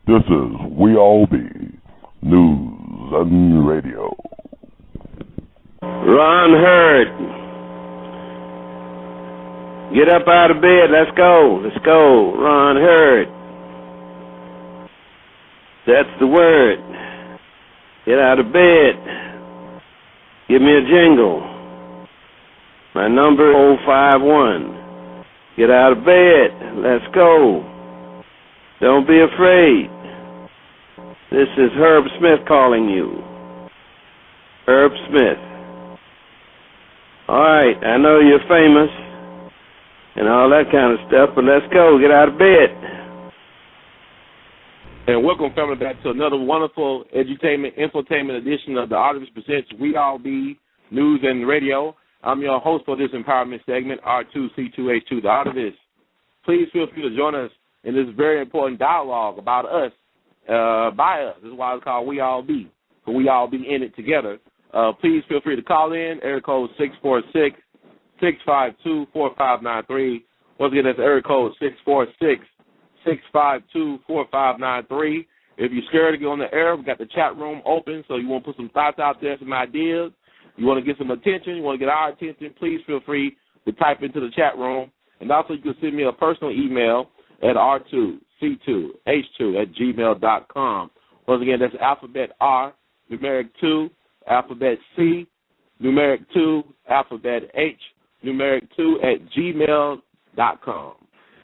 This is We All Be News and Radio. Ron Hurd, get up out of bed. Let's go. Let's go. Ron Hurd. That's the word. Get out of bed. Give me a jingle. My number 051. Get out of bed. Let's go. Don't be afraid. This is Herb Smith calling you. Herb Smith. All right, I know you're famous and all that kind of stuff, but let's go. Get out of bed. And welcome, family, back to another wonderful edutainment, infotainment edition of the Artivist Presents We All Be News and Radio. I'm your host for this empowerment segment, R2C2H2, the Artivist. Please feel free to join us in this very important dialogue about us, by us. This is why it's called We All Be, so we all be in it together. Please feel free to call in, area code 646-652-4593. Once again, that's area code 646-652-4593. If you're scared to get on the air, we've got the chat room open, so you want to put some thoughts out there, some ideas. You want to get some attention, you want to get our attention, please feel free to type into the chat room. And also you can send me a personal email at r2c2h2@gmail.com. Once again, that's alphabet R, numeric 2, alphabet C, numeric 2, alphabet H, numeric 2@gmail.com.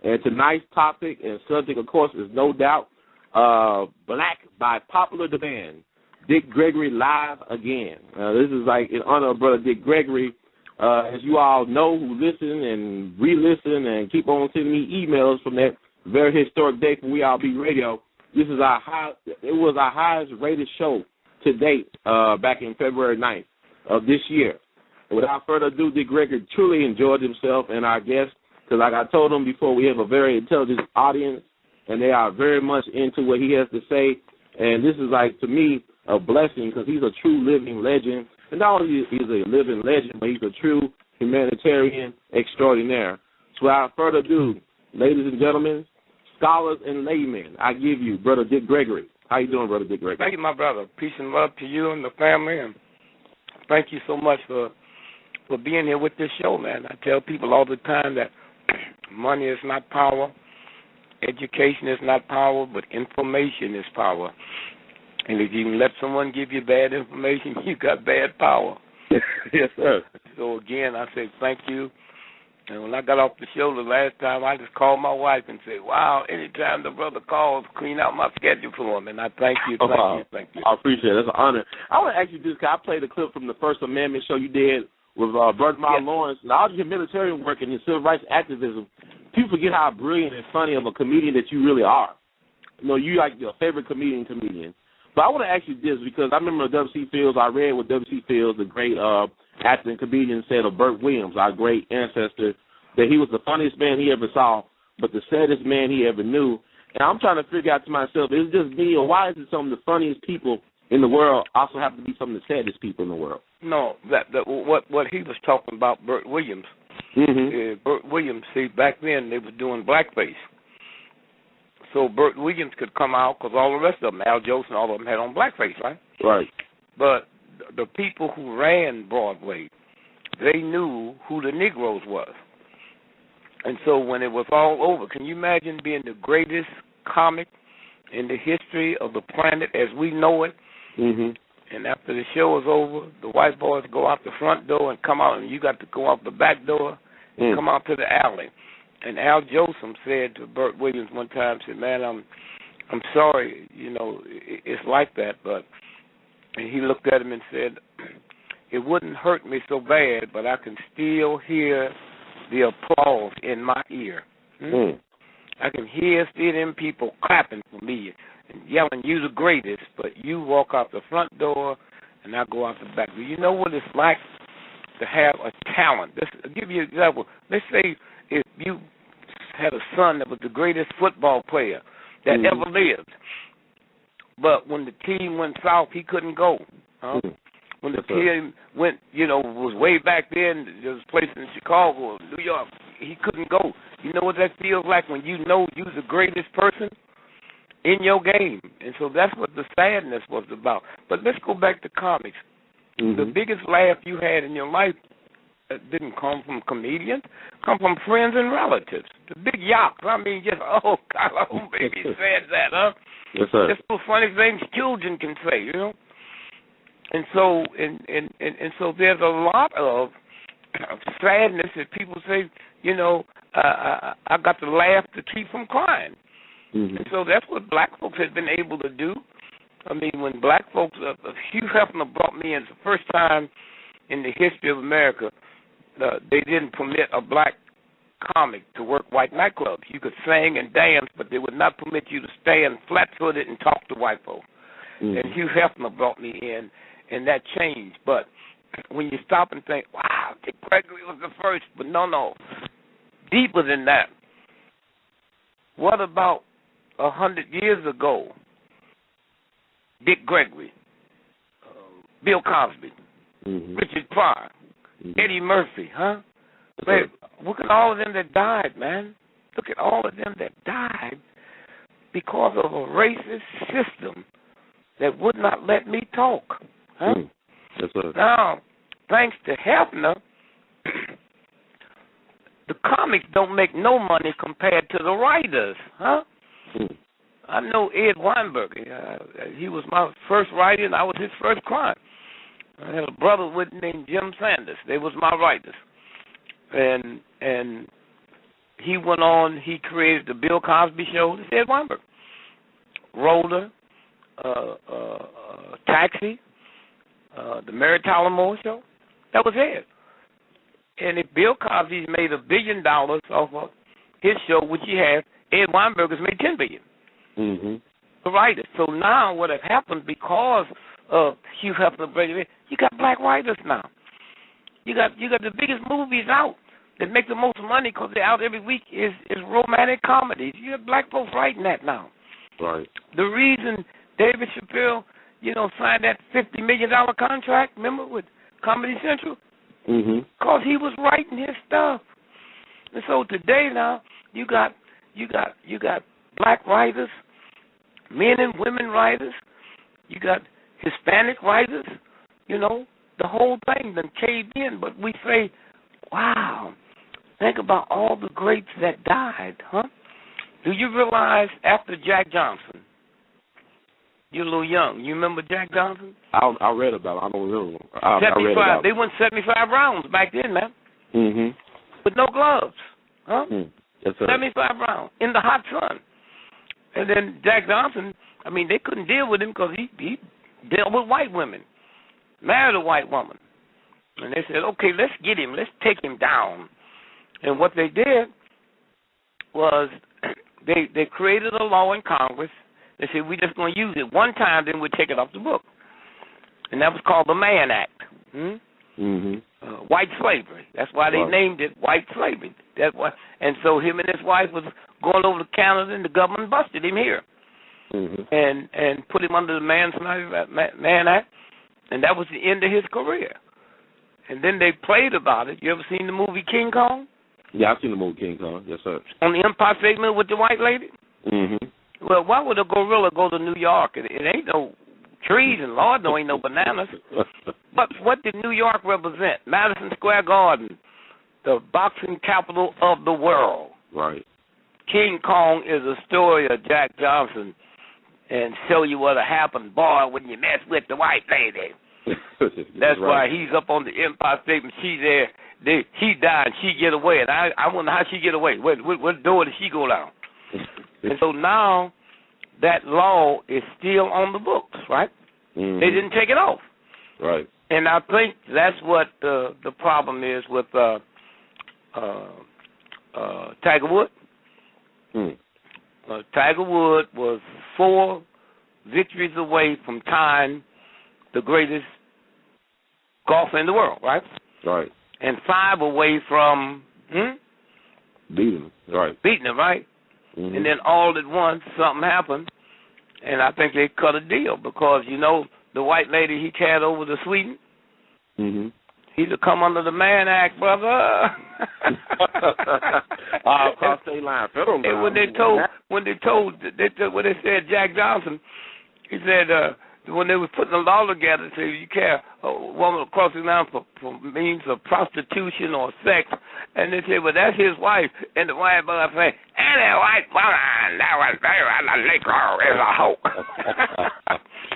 And tonight's topic and subject, of course, is no doubt Black by popular demand. Dick Gregory live again. This is like in honor of Brother Dick Gregory. As you all know who listen and re-listen and keep on sending me emails from that very historic day for We All Be Radio. This is it was our highest rated show to date back in February 9th of this year. And without further ado, Dick Gregory truly enjoyed himself and our guests, because like I told him before, we have a very intelligent audience, and they are very much into what he has to say. And this is, like, to me, a blessing, because he's a true living legend. And not only is he a living legend, but he's a true humanitarian extraordinaire. So without further ado, ladies and gentlemen, scholars and laymen, I give you Brother Dick Gregory. How you doing, Brother Dick Gregory? Thank you, my brother. Peace and love to you and the family, and thank you so much for being here with this show, man. I tell people all the time that money is not power, education is not power, but information is power. And if you can let someone give you bad information, you got bad power. Yes, sir. So, again, I say thank you. And when I got off the show the last time, I just called my wife and said, wow, anytime the brother calls, clean out my schedule for him. And I thank you, thank you. I appreciate it. That's an honor. I want to ask you this, because I played a clip from the First Amendment show you did with Brother Miles Lawrence. And all your humanitarian work and your civil rights activism, people forget how brilliant and funny of a comedian that you really are. You know, you like your favorite comedian. But I want to ask you this, because I remember W.C. Fields, I read what W.C. Fields, the great actor and comedian, said of Burt Williams, our great ancestor, that he was the funniest man he ever saw, but the saddest man he ever knew. And I'm trying to figure out to myself, is it just me, or why is it some of the funniest people in the world also have to be some of the saddest people in the world? No, what he was talking about, Burt Williams. Mm-hmm. Burt Williams, see, back then they were doing blackface. So Burt Williams could come out, because all the rest of them, Al Jolson, all of them had on blackface, right? Right. But the people who ran Broadway, they knew who the Negroes was. And so when it was all over, can you imagine being the greatest comic in the history of the planet as we know it? Mm-hmm. And after the show is over, the white boys go out the front door and come out, and you got to go out the back door and come out to the alley. And Al Jolson said to Burt Williams one time, said, man, I'm sorry, you know, it's like that, but, and he looked at him and said, it wouldn't hurt me so bad, but I can still hear the applause in my ear. I can still them people clapping for me and yelling, you the greatest, but you walk out the front door and I go out the back. Do you know what it's like to have a talent? I'll give you an example. Let's say if you had a son that was the greatest football player that ever lived, but when the team went south, he couldn't go. When the team went, was way back then, there was a place in Chicago, New York, he couldn't go. You know what that feels like when you know you're the greatest person in your game. And so that's what the sadness was about. But let's go back to comics. The biggest laugh you had in your life didn't come from comedians, come from friends and relatives. The big yaks. I mean, just, oh, God, oh, baby said that, huh? Yes, sir. Just those funny things children can say, you know? And so and so there's a lot of sadness that people say, you know, I got to laugh to keep from crying. And so that's what black folks have been able to do. I mean, when black folks, Hugh Hefner brought me in the first time in the history of America, they didn't permit a black comic to work white nightclubs. You could sing and dance, but they would not permit you to stand flat-footed and talk to white folks. And Hugh Hefner brought me in, and that changed. But when you stop and think, wow, Dick Gregory was the first, but no. Deeper than that, what about 100 years ago, Dick Gregory, Bill Cosby, Richard Pryor, Eddie Murphy, huh? Man, look at all of them that died, man. Look at all of them that died because of a racist system that would not let me talk, huh? Yes, sir. Now, thanks to Hefner, the comics don't make no money compared to the writers, huh? I know Ed Weinberg. He was my first writer, and I was his first client. I had a brother with me named Jim Sanders. They was my writers. And he went on, he created the Bill Cosby Show. It's Ed Weinberg. Roller, Taxi, the Mary Tyler Moore Show. That was Ed. And if Bill Cosby made $1 billion off of his show, which he has, Ed Weinberg has made $10 billion. The writers. So now what has happened because of Hugh Hefner bringing in, you got black writers now. You got the biggest movies out that make the most money because they're out every week is romantic comedies. You have black folks writing that now. Right. The reason David Chappelle, signed that $50 million contract, remember, with Comedy Central? Because he was writing his stuff. And so today now you got black writers, men and women writers, you got Hispanic writers, the whole thing done caved in. But we say, wow, think about all the greats that died, huh? Do you realize after Jack Johnson, you're a little young, you remember Jack Johnson? I read about it. I don't remember. 75. They went 75 rounds back then, man. With no gloves, huh? Yes, sir. 75 rounds in the hot sun. And then Jack Johnson, they couldn't deal with him because he dealt with white women, married a white woman. And they said, okay, let's get him. Let's take him down. And what they did was they created a law in Congress. They said, we're just going to use it one time, then we'll take it off the book. And that was called the Mann Act. White slavery. That's why they named it white slavery. That's why. And so him and his wife was going over to Canada, and the government busted him here, and put him under the Mann Act, and that was the end of his career. And then they played about it. You ever seen the movie King Kong? Yeah, I've seen the movie King Kong. Yes, sir. On the Empire State Building with the white lady. Well, why would a gorilla go to New York? It ain't no trees, and Lord, no ain't no bananas. But what did New York represent? Madison Square Garden, the boxing capital of the world. Right. King Kong is a story of Jack Johnson and show you what happened, boy, when you mess with the white lady. That's why he's up on the Empire State and she's there. He died and she get away. And I wonder how she get away. What door did she go down? And so now that law is still on the books, right? They didn't take it off. Right. And I think that's what the problem is with Tiger Woods. Tiger Woods was 4 victories away from tying the greatest golfer in the world, right? Right. And 5 away from beating him, right? Beating him, right? And then all at once something happened, and I think they cut a deal because the white lady he carried over to Sweden. He Either come under the Mann Act, brother. Across state line, federal line. When they said Jack Johnson, he said when they were putting the law together, said you can't a woman across the line for means of prostitution or sex, and they said, well, that's his wife, and the white boy said, and that white woman, that was very Negro is a hoe.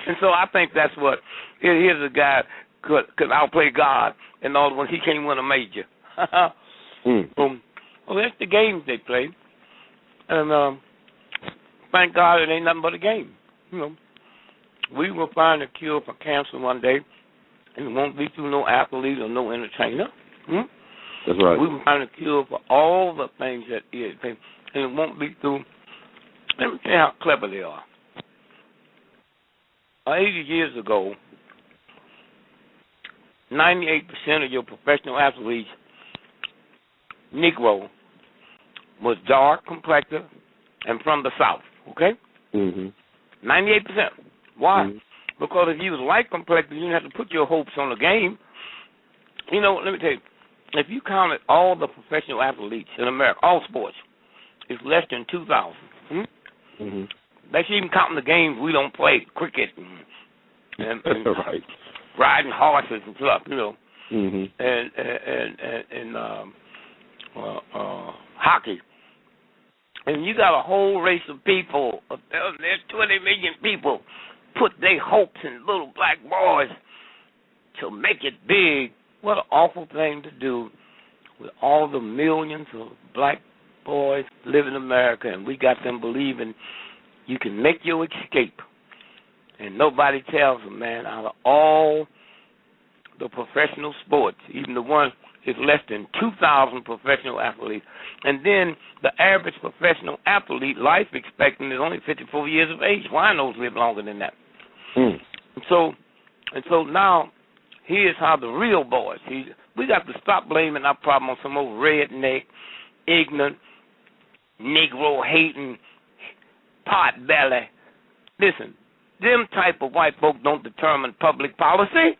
And so I think that's what. Here's a guy could outplay God, and all when he can't win a major. Well, that's the games they play, and thank God it ain't nothing but a game. You know, we will find a cure for cancer one day, and it won't be through no athlete or no entertainer. That's right. We will find a cure for all the things that is, and it won't be through. Let me tell you how clever they are. 80 years ago, 98% of your professional athletes, Negro, was dark complected and from the South, okay? 98%. Why? Because if you was light complected, you didn't have to put your hopes on the game. You know, let me tell you, if you counted all the professional athletes in America, all sports, it's less than 2,000. That's even counting the games we don't play, cricket and right. riding horses and stuff, you know, and hockey. And you got a whole race of people, there's 20 million people, put their hopes in little black boys to make it big. What an awful thing to do with all the millions of black boys live in America, and we got them believing you can make your escape. And nobody tells them, man, out of all the professional sports, even the ones, is less than 2,000 professional athletes. And then the average professional athlete life expectancy is only 54 years of age. Winos live longer than that. And so now, here's how the real boys, we got to stop blaming our problem on some old redneck, ignorant, Negro-hating, pot-belly. Listen, them type of white folk don't determine public policy.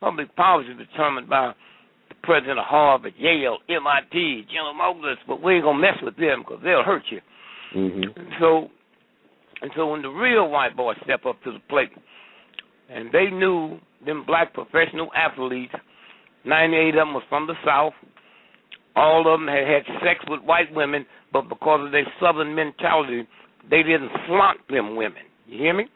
Public policy is determined by the president of Harvard, Yale, MIT, General Motors, but we ain't going to mess with them because they'll hurt you. And so when the real white boys step up to the plate, and they knew them black professional athletes, 98 of them was from the South, all of them had sex with white women, but because of their Southern mentality, they didn't flaunt them women. You hear me?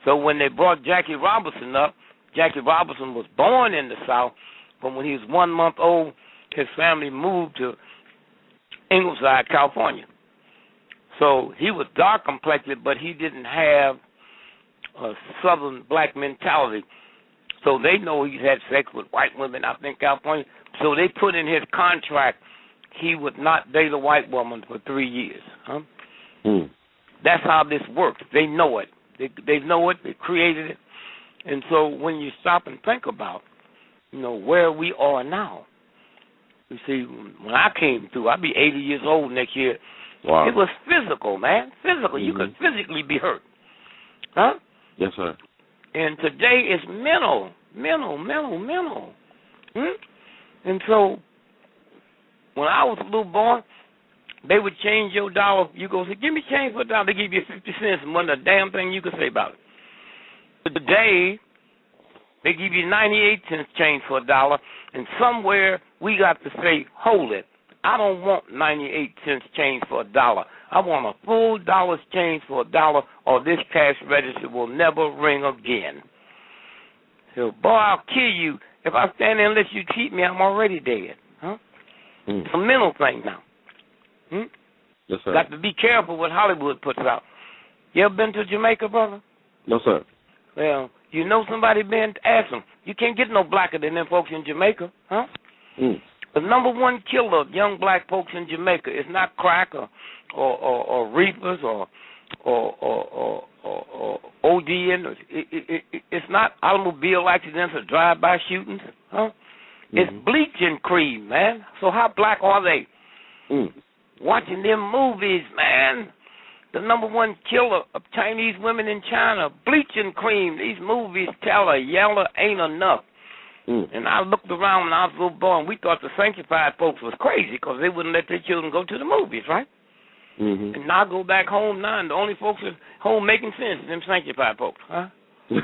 So when they brought Jackie Robinson up, Jackie Robinson was born in the South, but when he was 1 month old, his family moved to Ingleside, California. So he was dark complected, but he didn't have a Southern black mentality. So they know he's had sex with white women out in California. So they put in his contract he would not date a white woman for 3 years. That's how this works. They know it. They know it. They created it. And so when you stop and think about, you know, where we are now, you see, when I came through, I'll be 80 years old next year. Wow. It was physical, man. Physical. You could physically be hurt. Huh? Yes, sir. And today it's mental. And so when I was a little boy, they would change your dollar. You go say, give me change for a dollar. They give you 50 cents and wasn't a damn thing you could say about it. But today, they give you 98 cents change for a dollar, and somewhere we got to say, hold it. I don't want 98 cents change for a dollar. I want a full dollar's change for a dollar, or this cash register will never ring again. So, boy, I'll kill you. If I stand there and let you keep me, I'm already dead. Huh? It's a mental thing now. Yes, sir. Got to be careful what Hollywood puts out. You ever been to Jamaica, brother? No, sir. Well, you know somebody been? Ask them. You can't get no blacker than them folks in Jamaica, huh? The number one killer of young black folks in Jamaica is not crack or reefers or ODing. It's not automobile accidents or drive-by shootings, huh? It's bleaching cream, man. So how black are they? Watching them movies, man. The number one killer of Chinese women in China, bleaching cream. These movies tell a yellow ain't enough. And I looked around when I was a little boy, and we thought the sanctified folks was crazy because they wouldn't let their children go to the movies, right? Mm-hmm. And now I go back home now, and the only folks at home making sense is them sanctified folks, huh? Yes,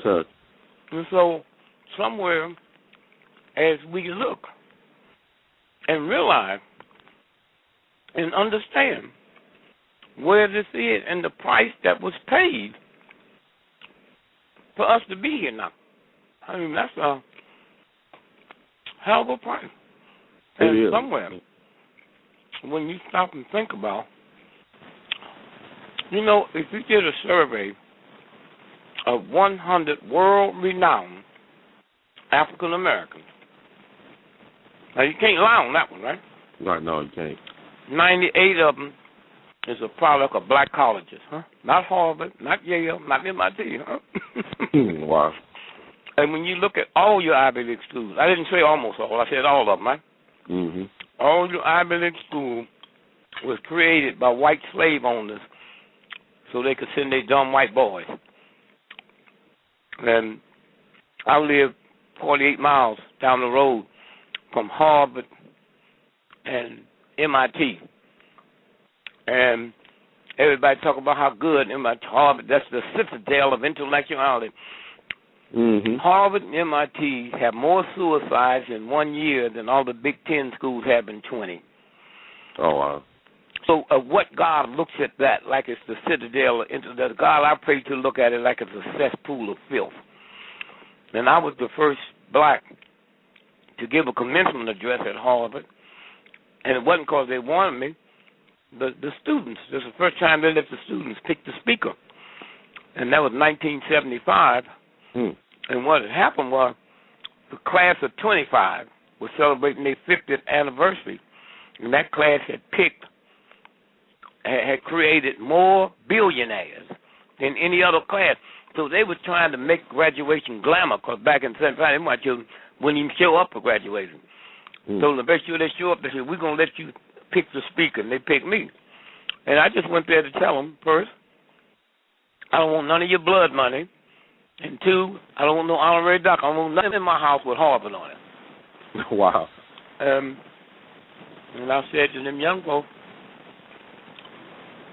sir. And so somewhere, as we look and realize and understand where this is and the price that was paid for us to be here now. I mean, that's a hell of a price. And somewhere, when you stop and think about, you know, if you did a survey of 100 world-renowned African Americans, now you can't lie on that one, right? Right, no, you can't. 98 of them is a product of black colleges, huh? Not Harvard, not Yale, not MIT, huh? Wow. And when you look at all your Ivy League schools, I didn't say almost all, I said all of them, right? Mm-hmm. All your Ivy League school was created by white slave owners so they could send their dumb white boys. And I live 48 miles down the road from Harvard and MIT. And everybody talk about how good MIT, Harvard, that's the citadel of intellectuality. Mm-hmm. Harvard and MIT have more suicides in 1 year than all the Big Ten schools have in 20. Oh, wow. So what God looks at that like it's the citadel of intellectuality. God, I pray to look at it like it's a cesspool of filth. And I was the first black to give a commencement address at Harvard. And it wasn't because they wanted me. The students, this was the first time they let the students pick the speaker. And that was 1975. And what had happened was the class of 25 was celebrating their 50th anniversary. And that class had created more billionaires than any other class. So they were trying to make graduation glamour, because back in 75, my children wouldn't even show up for graduation. So to make sure they show up, they said, we're going to let you pick the speaker, and they picked me. And I just went there to tell them, first, I don't want none of your blood money, and two, I don't want no honorary doctor. I don't want nothing in my house with Harvard on it. Wow. And I said to them young folks,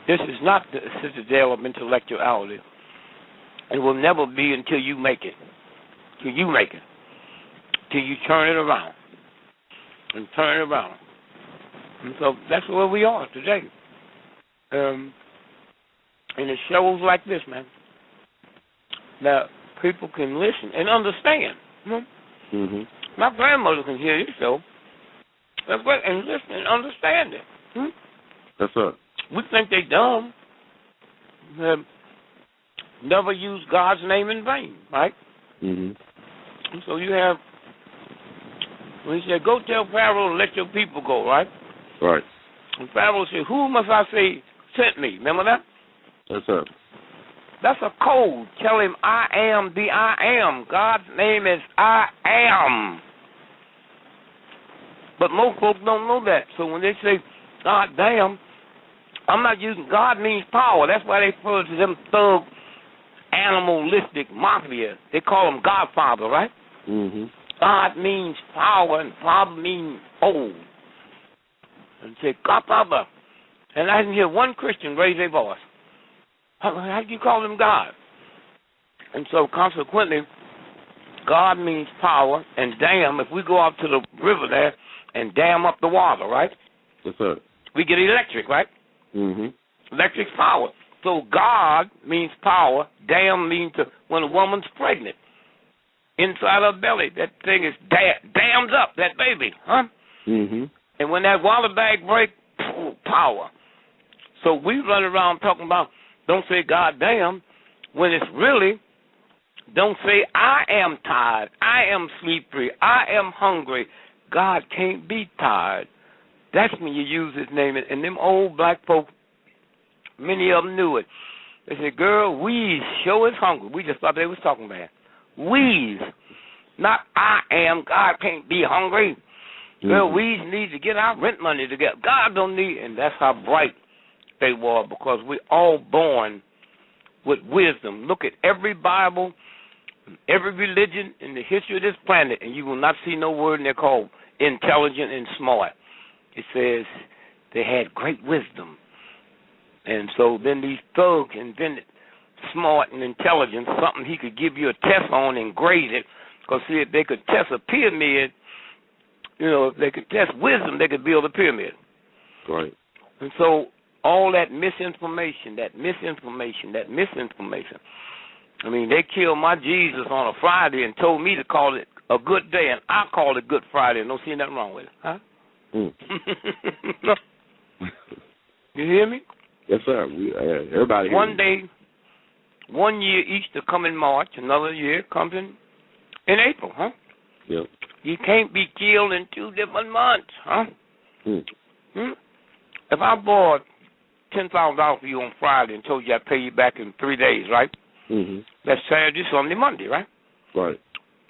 this is not the citadel of intellectuality. It will never be until you make it. Till you make it. Till you turn it around. And turn it around. And so that's where we are today. And it shows like this, man, that people can listen and understand. Mm-hmm. My grandmother can hear this show. That's right, and listen and understand it. That's right. We think they dumb. Never use God's name in vain, right? Mm-hmm. And so you have, when he said, go tell Pharaoh and let your people go, right? Right. And Pharaoh said, who must I say sent me? Remember that? That's right. That's a code. Tell him, I am the I am. God's name is I am. But most folks don't know that. So when they say, God damn, I'm not using, God means power. That's why they refer to them thug, animalistic mafia. They call them Godfather, right? Mm-hmm. God means power and Father means old. And say, Godfather. And I didn't hear one Christian raise their voice. How do you call them God? And so consequently, God means power, and dam, if we go out to the river there and dam up the water, right? That's right. We get electric, right? Mm-hmm. Electric's power. So God means power, dam means when a woman's pregnant. Inside her belly, that thing is dammed up, that baby, huh? Mm-hmm. And when that water bag breaks, power. So we run around talking about, don't say God damn, when it's really, don't say I am tired, I am sleepy, I am hungry. God can't be tired. That's when you use his name. And them old black folk, many of them knew it. They said, girl, we sure is hungry. We just thought they was talking about we, not I am. God can't be hungry. Mm-hmm. Girl, we need to get our rent money together. God don't need, and that's how bright they were, because we're all born with wisdom. Look at every Bible every religion in the history of this planet, and you will not see no word in there called intelligent and smart. It says they had great wisdom. And so then these thugs invented smart and intelligent, something he could give you a test on and grade it. Because, see, if they could test a pyramid, if they could test wisdom, they could build a pyramid. Right. And so all that misinformation. I mean, they killed my Jesus on a Friday and told me to call it a good day, and I called it Good Friday, and don't see nothing wrong with it. Huh? Mm. You hear me? Yes, sir. Everybody. One day, 1 year Easter come in March, another year comes in April, huh? Yep. You can't be killed in 2 different months, huh? Mm. If I borrowed $10,000 for you on Friday and told you I'd pay you back in 3 days, right? Mm-hmm. That's Saturday, Sunday, Monday, right? Right.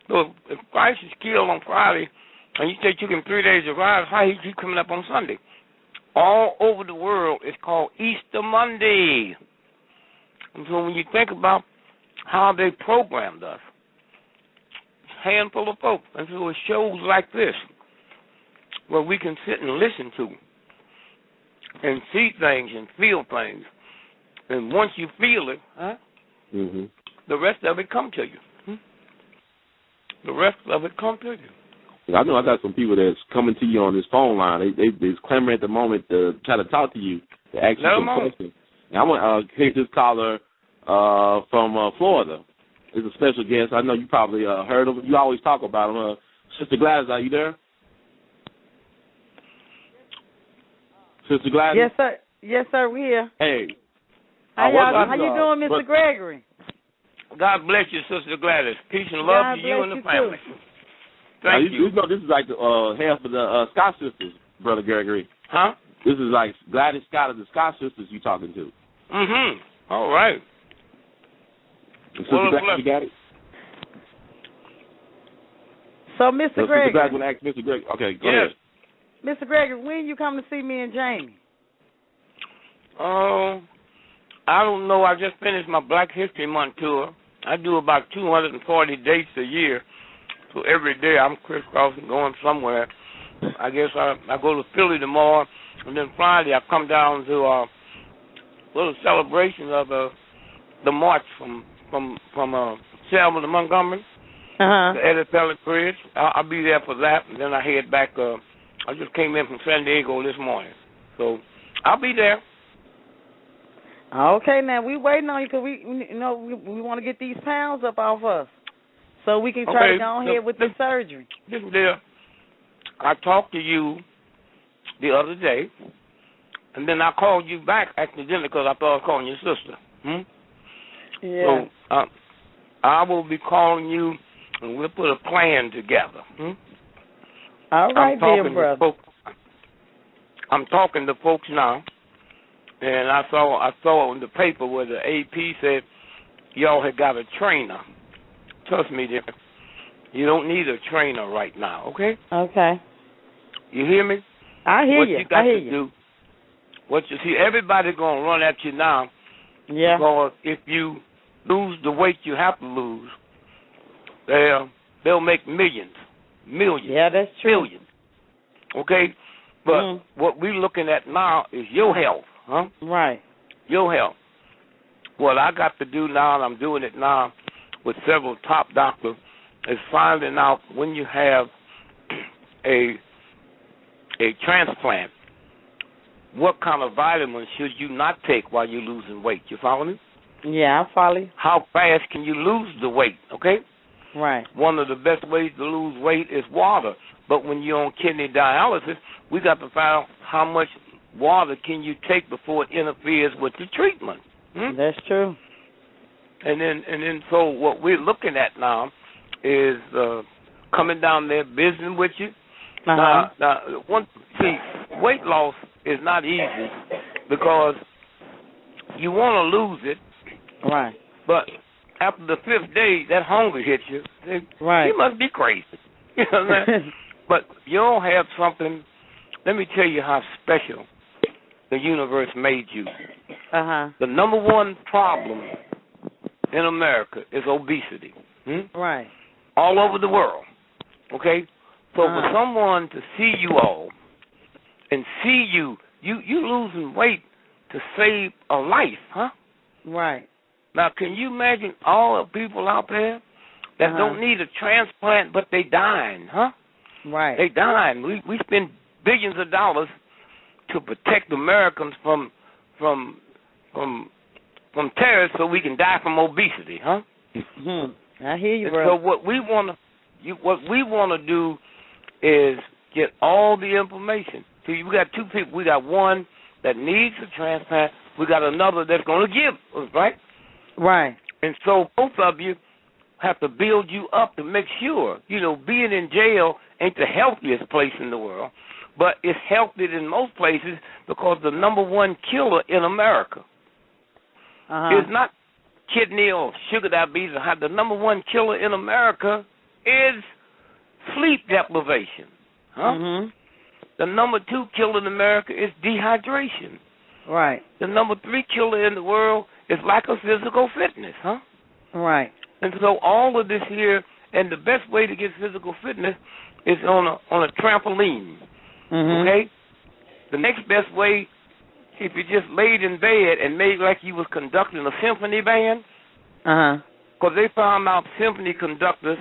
So if Christ is killed on Friday and you say it took him 3 days to rise, how he keep coming up on Sunday? All over the world, it's called Easter Monday. And so when you think about how they programmed us, a handful of folks, and so it shows like this where we can sit and listen to and see things and feel things. And once you feel it, mm-hmm. the rest of it come to you. The rest of it come to you. I know I got some people that's coming to you on this phone line. They're clamoring at the moment to try to talk to you, to ask you some questions. And I want to take this caller from Florida. It's a special guest. I know you probably heard of him. You always talk about him. Sister Gladys, are you there? Sister Gladys? Yes, sir. Yes, sir, we're here. Hey. How you doing, Mr. Gregory? God bless you, Sister Gladys. Peace and love to you and the family. Too. Thank you. You know this is like the half of the Scott sisters, Brother Gregory. Huh? This is like Gladys Scott of the Scott sisters you talking to. Mm-hmm. All right. Sister Gladys, you got it? So, Mr. Gregory. Sister Gladys want to ask Mr. Gregory. Okay, go ahead. Mr. Gregory, when you come to see me and Jamie? I don't know. I just finished my Black History Month tour. I do about 240 dates a year. So every day I'm crisscrossing, going somewhere. I guess I go to Philly tomorrow, and then Friday I come down to a little celebration of the march from Selma to Montgomery, the Eddie Pellet Bridge. I'll be there for that, and then I head back. I just came in from San Diego this morning, so I'll be there. Okay, now we waiting on you because we want to get these pounds up off us, so we can try to go ahead with the surgery. Listen, dear, I talked to you the other day, and then I called you back accidentally because I thought I was calling your sister. Yeah. So I will be calling you, and we'll put a plan together. All right, dear brother. I'm talking to folks now, and I saw in the paper where the AP said y'all had got a trainer. Trust me, dear, you don't need a trainer right now, okay? Okay. You hear me? I hear you. What you got to do, what you see, everybody's going to run at you now. Yeah. Because if you lose the weight you have to lose, they'll make millions. Yeah, that's true. Billions. Okay? But what we're looking at now is your health, huh? Right. Your health. What I got to do now, and I'm doing it now with several top doctors, is finding out when you have a transplant, what kind of vitamins should you not take while you're losing weight. You follow me? Yeah, I follow you. How fast can you lose the weight, okay? Right. One of the best ways to lose weight is water. But when you're on kidney dialysis, we got to find out how much water can you take before it interferes with the treatment. That's true. And then so what we're looking at now is coming down there, visiting with you. Now, weight loss is not easy because you want to lose it. Right. But after the 5th day, that hunger hits you. Right. You must be crazy. You know what I'm saying? But you don't have something. Let me tell you how special the universe made you. The number one problem in America is obesity. Right. All over the world. Okay? So for someone to see you all and see you losing weight to save a life, huh? Right. Now, can you imagine all the people out there that don't need a transplant, but they dying, huh? Right. They dying. We spend billions of dollars to protect Americans from terrorists so we can die from obesity, huh? I hear you, and bro. So what we want to do is get all the information. See, we got two people. We got one that needs a transplant. We got another that's going to give us, right? Right. And so both of you have to build you up to make sure, being in jail ain't the healthiest place in the world, but it's healthy in most places because the number one killer in America is not kidney or sugar diabetes. The number one killer in America is sleep deprivation. Huh? The number two killer in America is dehydration. Right. The number three killer in the world is lack of physical fitness. Huh? Right. And so all of this here, and the best way to get physical fitness is on a trampoline. Okay? The next best way, if you just laid in bed and made like you was conducting a symphony band, because they found out symphony conductors,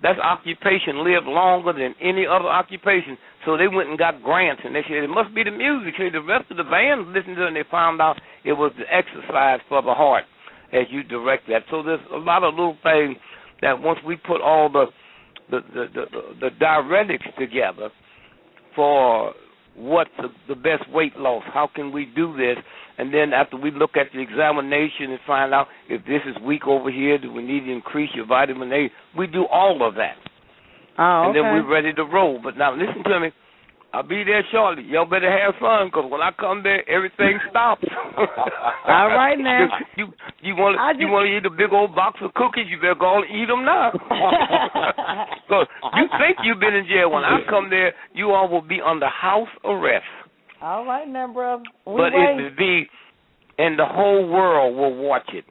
that occupation lived longer than any other occupation. So they went and got grants, and they said it must be the music. So the rest of the band listened to it, and they found out it was the exercise for the heart as you direct that. So there's a lot of little things that once we put all the diuretics together for what's the best weight loss, how can we do this? And then after we look at the examination and find out if this is weak over here, do we need to increase your vitamin A? We do all of that. And then we're ready to roll. But now listen to me. I'll be there shortly. Y'all better have fun, because when I come there, everything stops. All right now. You want to eat a big old box of cookies? You better go and eat them now. Because you think you've been in jail. When I come there, you all will be under house arrest. All right now, brother. But it will be, and the whole world will watch it.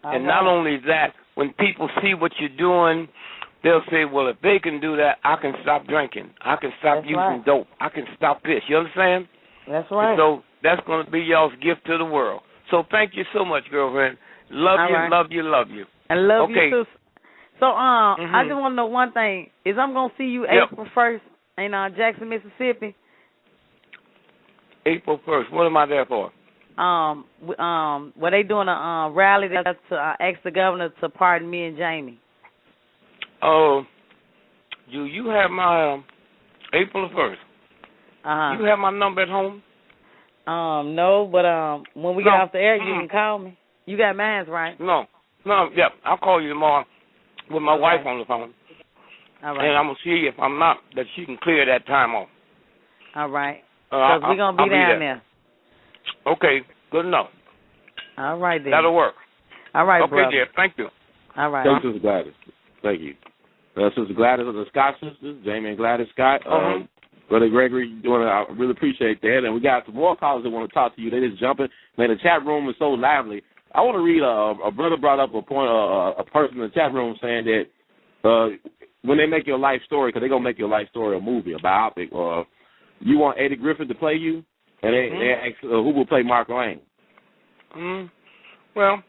And not only that, when people see what you're doing, they'll say, well, if they can do that, I can stop drinking. I can stop using dope. I can stop this. You understand? That's right. And so that's going to be y'all's gift to the world. So thank you so much, girlfriend. Love you. And love you, too. So, I just want to know one thing. Is I'm going to see you April 1st in Jackson, Mississippi? April 1st. What am I there for? Were they doing a rally to ask the governor to pardon me and Jamie? Oh, you have my April 1st. You have my number at home? No, but when we get off the air, you can call me. You got mine, right? No, yeah. I'll call you tomorrow with my wife on the phone. All right. And I'm going to see if I'm not, that she can clear that time off. All right. Because we're going to be down there. Okay, good enough. All right, then. That'll work. All right, brother. Okay, dear. Thank you. All right. Thank you, Sister Gladys. Thank you. Sister Gladys of the Scott sisters, Jamie and Gladys Scott. Brother Gregory, I really appreciate that. And we got some more callers that want to talk to you. They just jumping. Man, the chat room is so lively. I want to read, a brother brought up a point, a person in the chat room saying that when they make your life story, because they're going to make your life story a movie, a biopic, or you want Eddie Griffin to play you, and they ask who will play Mark Lane. Well,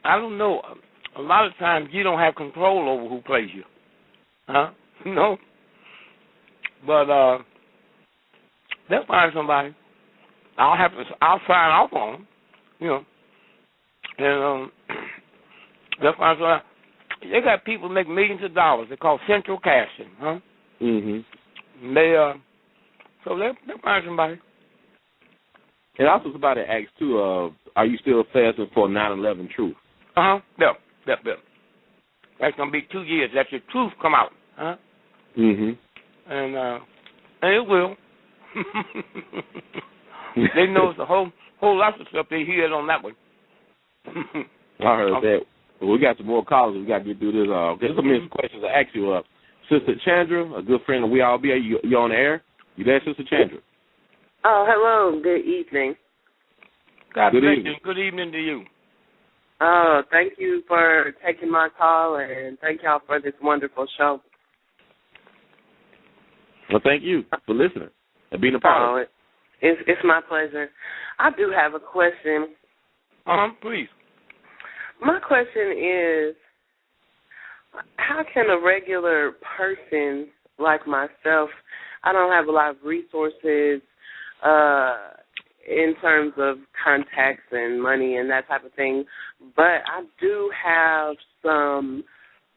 I don't know. A lot of times you don't have control over who plays you. No. But they'll find somebody. I'll sign off on them, and they'll find somebody. They got people make millions of dollars. They're called central casting, So they'll find somebody. And also somebody asked too, are you still fasting for 9/11 truth? Yep. That's gonna be 2 years. That's your truth come out, And it will. They know the whole lot of stuff they hear on that one. I heard that. Well, we got some more callers. We got to get through this. There's some questions to ask you. Sister Chandra, a good friend of We All Be. You on the air? You there, Sister Chandra? Oh, hello. Good evening. God bless you. Good evening to you. Oh, thank you for taking my call, and thank y'all for this wonderful show. Well, thank you for listening and being a part of it. It's my pleasure. I do have a question. Please. My question is, how can a regular person like myself, I don't have a lot of resources in terms of contacts and money and that type of thing, but I do have some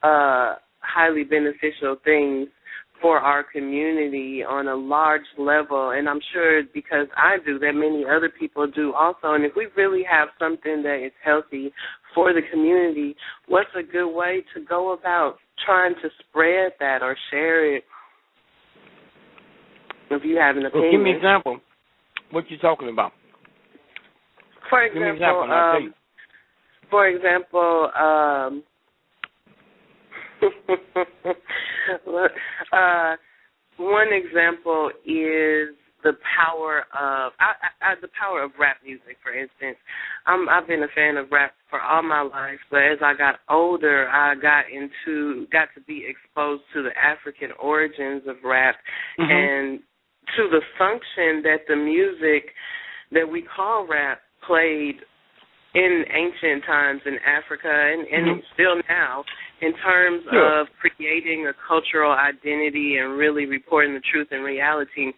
highly beneficial things for our community on a large level, and I'm sure because I do that many other people do also. And if we really have something that is healthy for the community, what's a good way to go about trying to spread that or share it? If you have an opinion. Well, give me an example. What you talking about? For example, one example is the power of rap music. For instance, I've been a fan of rap for all my life, but as I got older, I got to be exposed to the African origins of rap and to the function that the music that we call rap played in ancient times in Africa and still now in terms of creating a cultural identity and really reporting the truth and reality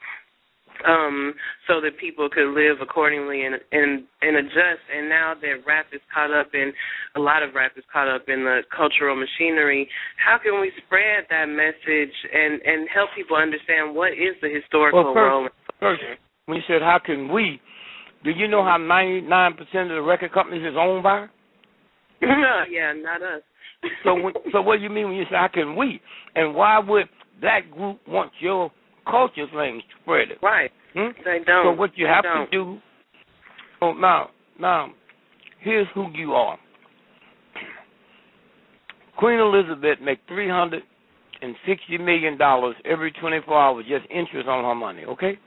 so that people could live accordingly and adjust. And now that rap is caught up in, a lot of rap is caught up in the cultural machinery, how can we spread that message and help people understand what is the historical role? First, when you said how can we, do you know how 99% of the record companies is owned by? Yeah, not us. So what do you mean when you say how can we? And why would that group want your culture thing spread it? Right. They don't. So what you have to do, now, here's who you are. Queen Elizabeth make $360 million every 24 hours just interest on her money, okay?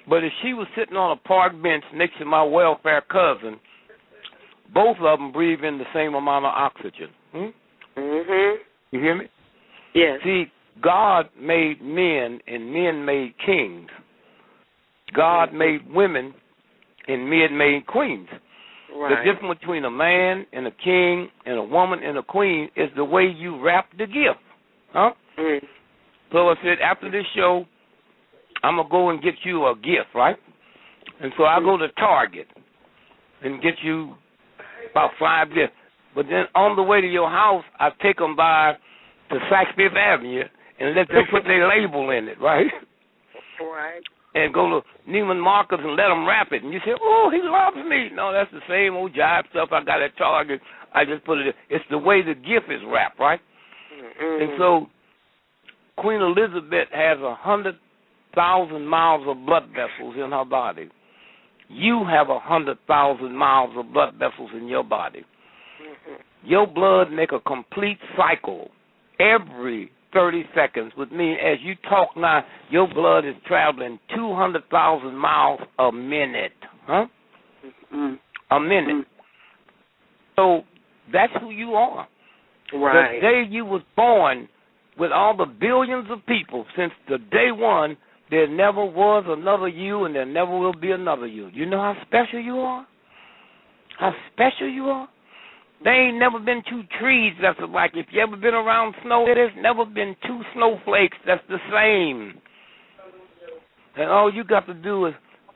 But if she was sitting on a park bench next to my welfare cousin, both of them breathe in the same amount of oxygen. You hear me? Yes. See, God made men and men made kings. God made women and men made queens. Right. The difference between a man and a king and a woman and a queen is the way you wrap the gift. So I said, after this show, I'm going to go and get you a gift, right? And so I go to Target and get you about 5 gifts. But then on the way to your house, I take them by to Saks Fifth Avenue and let them put their label in it, right? Right. And go to Neiman Marcus and let them wrap it. And you say, oh, he loves me. No, that's the same old jive stuff I got at Target. I just put it in. It's the way the gift is wrapped, right? And so Queen Elizabeth has 100,000 miles of blood vessels in her body. You have 100,000 miles of blood vessels in your body. Your blood make a complete cycle every 30 seconds, which means as you talk now, your blood is traveling 200,000 miles a minute. A minute. So that's who you are. Right. The day you was born, with all the billions of people, since the day one, there never was another you and there never will be another you. You know how special you are? How special you are? There ain't never been two trees that's alike. If you ever been around snow, there's never been two snowflakes that's the same. And all you got to do is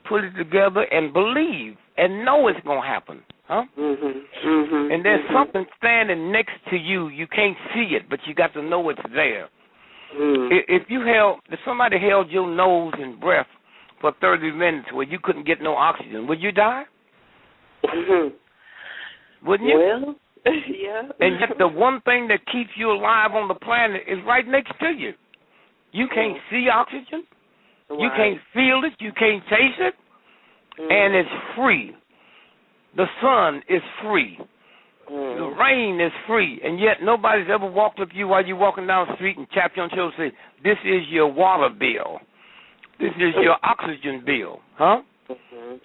put it together and believe and know it's going to happen. And there's something standing next to you. You can't see it, but you got to know it's there. If somebody held your nose and breath for 30 minutes where you couldn't get no oxygen, would you die? Wouldn't you? Well, yeah. And yet the one thing that keeps you alive on the planet is right next to you. You can't see oxygen. Right. You can't feel it. You can't taste it. And it's free. The sun is free. The rain is free. And yet nobody's ever walked up to you while you're walking down the street and tapped you on the shoulder and said, this is your water bill. This is your oxygen bill.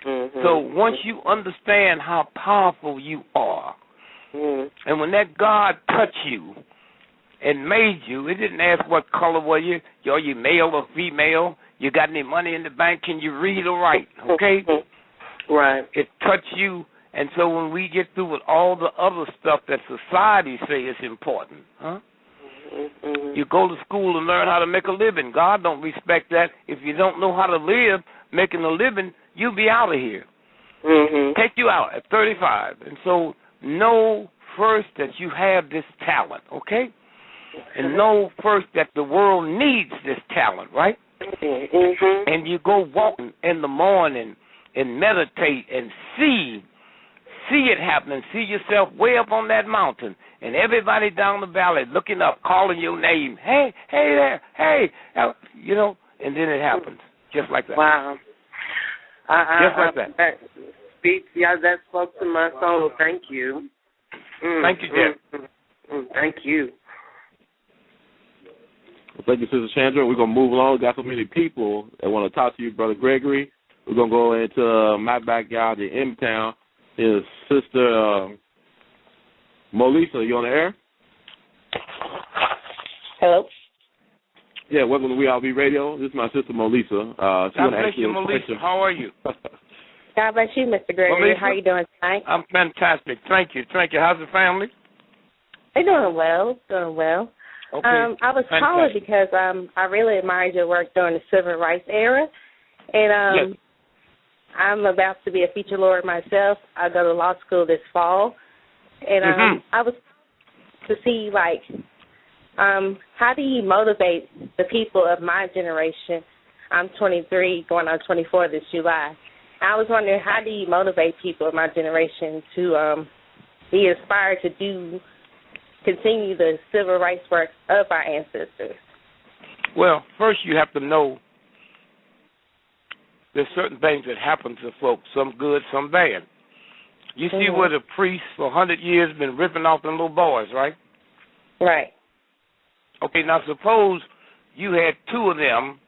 So once you understand how powerful you are, and when that God touched you and made you, it didn't ask what color were you, are you male or female, you got any money in the bank, can you read or write, okay? Right. It touched you, and so when we get through with all the other stuff that society say is important, you go to school and learn how to make a living. God don't respect that. If you don't know how to live, making a living, you'll be out of here. Take you out at 35. And so know first that you have this talent, okay? And know first that the world needs this talent, right? And you go walking in the morning and meditate and see it happening. See yourself way up on that mountain, and everybody down the valley looking up, calling your name. Hey there, hey, you know, and then it happens just like that. Wow. Just like that. That spoke to my soul. Thank you. Thank you, Jeff. Thank you. Well, thank you, Sister Chandra. We're going to move along. We got so many people that want to talk to you, Brother Gregory. We're going to go into my backyard in M-Town. His sister, Melissa, you on the air? Hello? Yeah, welcome to We All Be Radio. This is my sister, Melissa. God bless you, Melissa. How are you? God bless you, Mr. Gregory. Melissa? How are you doing tonight? I'm fantastic. Thank you. How's the family? They're doing well. Okay. I was calling because I really admired your work during the Civil Rights era. And yes. I'm about to be a feature lawyer myself. I go to law school this fall. And I was to see, like, how do you motivate the people of my generation? I'm 23, going on 24 this July. I was wondering, how do you motivate people of my generation to be inspired to continue the civil rights work of our ancestors? Well, first you have to know there's certain things that happen to folks, some good, some bad. You see where the priests for 100 years been ripping off them little boys, right? Right. Okay, now suppose you had two of them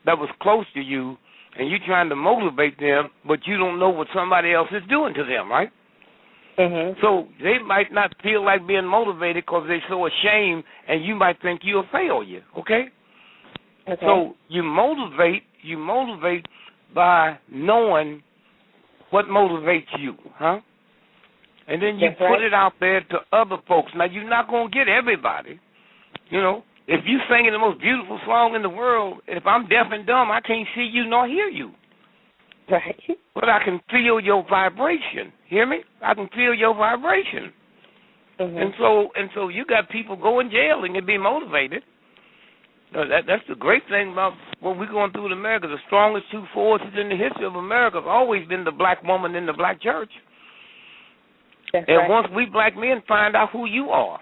that was close to you, and you're trying to motivate them, but you don't know what somebody else is doing to them, right? So they might not feel like being motivated because they're so ashamed, and you might think you're a failure, okay? So you motivate by knowing what motivates you, and then you put it out there to other folks. Now, you're not going to get everybody. You know, if you're singing the most beautiful song in the world, if I'm deaf and dumb, I can't see you nor hear you. Right. But I can feel your vibration. Hear me? I can feel your vibration. And so you got people go in jail and can be motivated. That's the great thing about what we're going through in America. The strongest two forces in the history of America have always been the black woman and the black church. Once we black men find out who you are,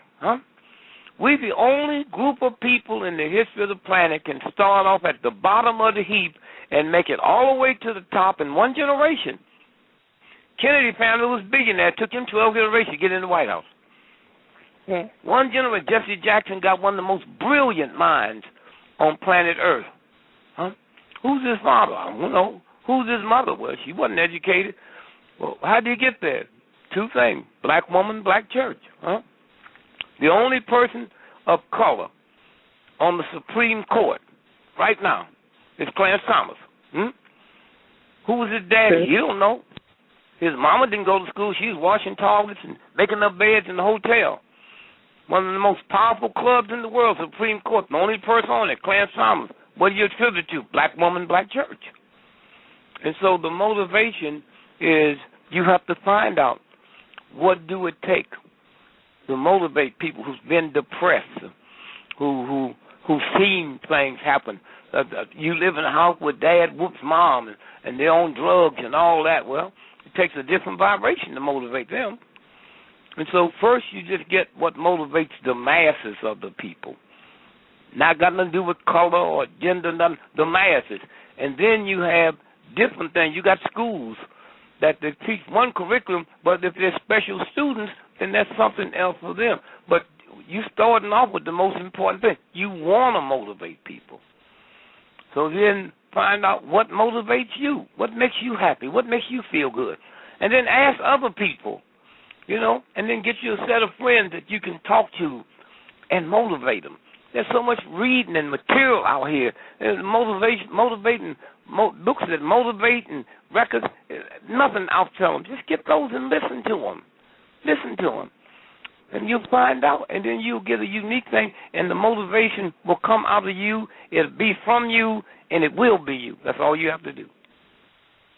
we're the only group of people in the history of the planet can start off at the bottom of the heap and make it all the way to the top in one generation. Kennedy family was billionaire. Took him 12 generations to get in the White House. One generation, Jesse Jackson got one of the most brilliant minds on planet Earth. Who's his father? I don't know. Who's his mother? Well, she wasn't educated. Well, how did he get there? Two things: black woman, black church. The only person of color on the Supreme Court right now is Clarence Thomas. Who was his daddy? You don't know. His mama didn't go to school. She was washing toilets and making up beds in the hotel. One of the most powerful clubs in the world, Supreme Court. The only person on it, Clarence Thomas. What do you attribute to? Black woman, black church. And so the motivation is you have to find out what do it take to motivate people who've been depressed, who've seen things happen. You live in a house where dad whoops mom and they're on drugs and all that. Well, it takes a different vibration to motivate them. And so first you just get what motivates the masses of the people. Not got nothing to do with color or gender, nothing, the masses. And then you have different things. You got schools that they teach one curriculum, but if they're special students, then that's something else for them. But you starting off with the most important thing. You want to motivate people. So then find out what motivates you, what makes you happy, what makes you feel good. And then ask other people, and then get you a set of friends that you can talk to and motivate them. There's so much reading and material out here. There's motivating books that motivate and records. Nothing I'll tell them. Just get those and listen to them. Listen to them. And you'll find out, and then you'll get a unique thing, and the motivation will come out of you. It'll be from you, and it will be you. That's all you have to do.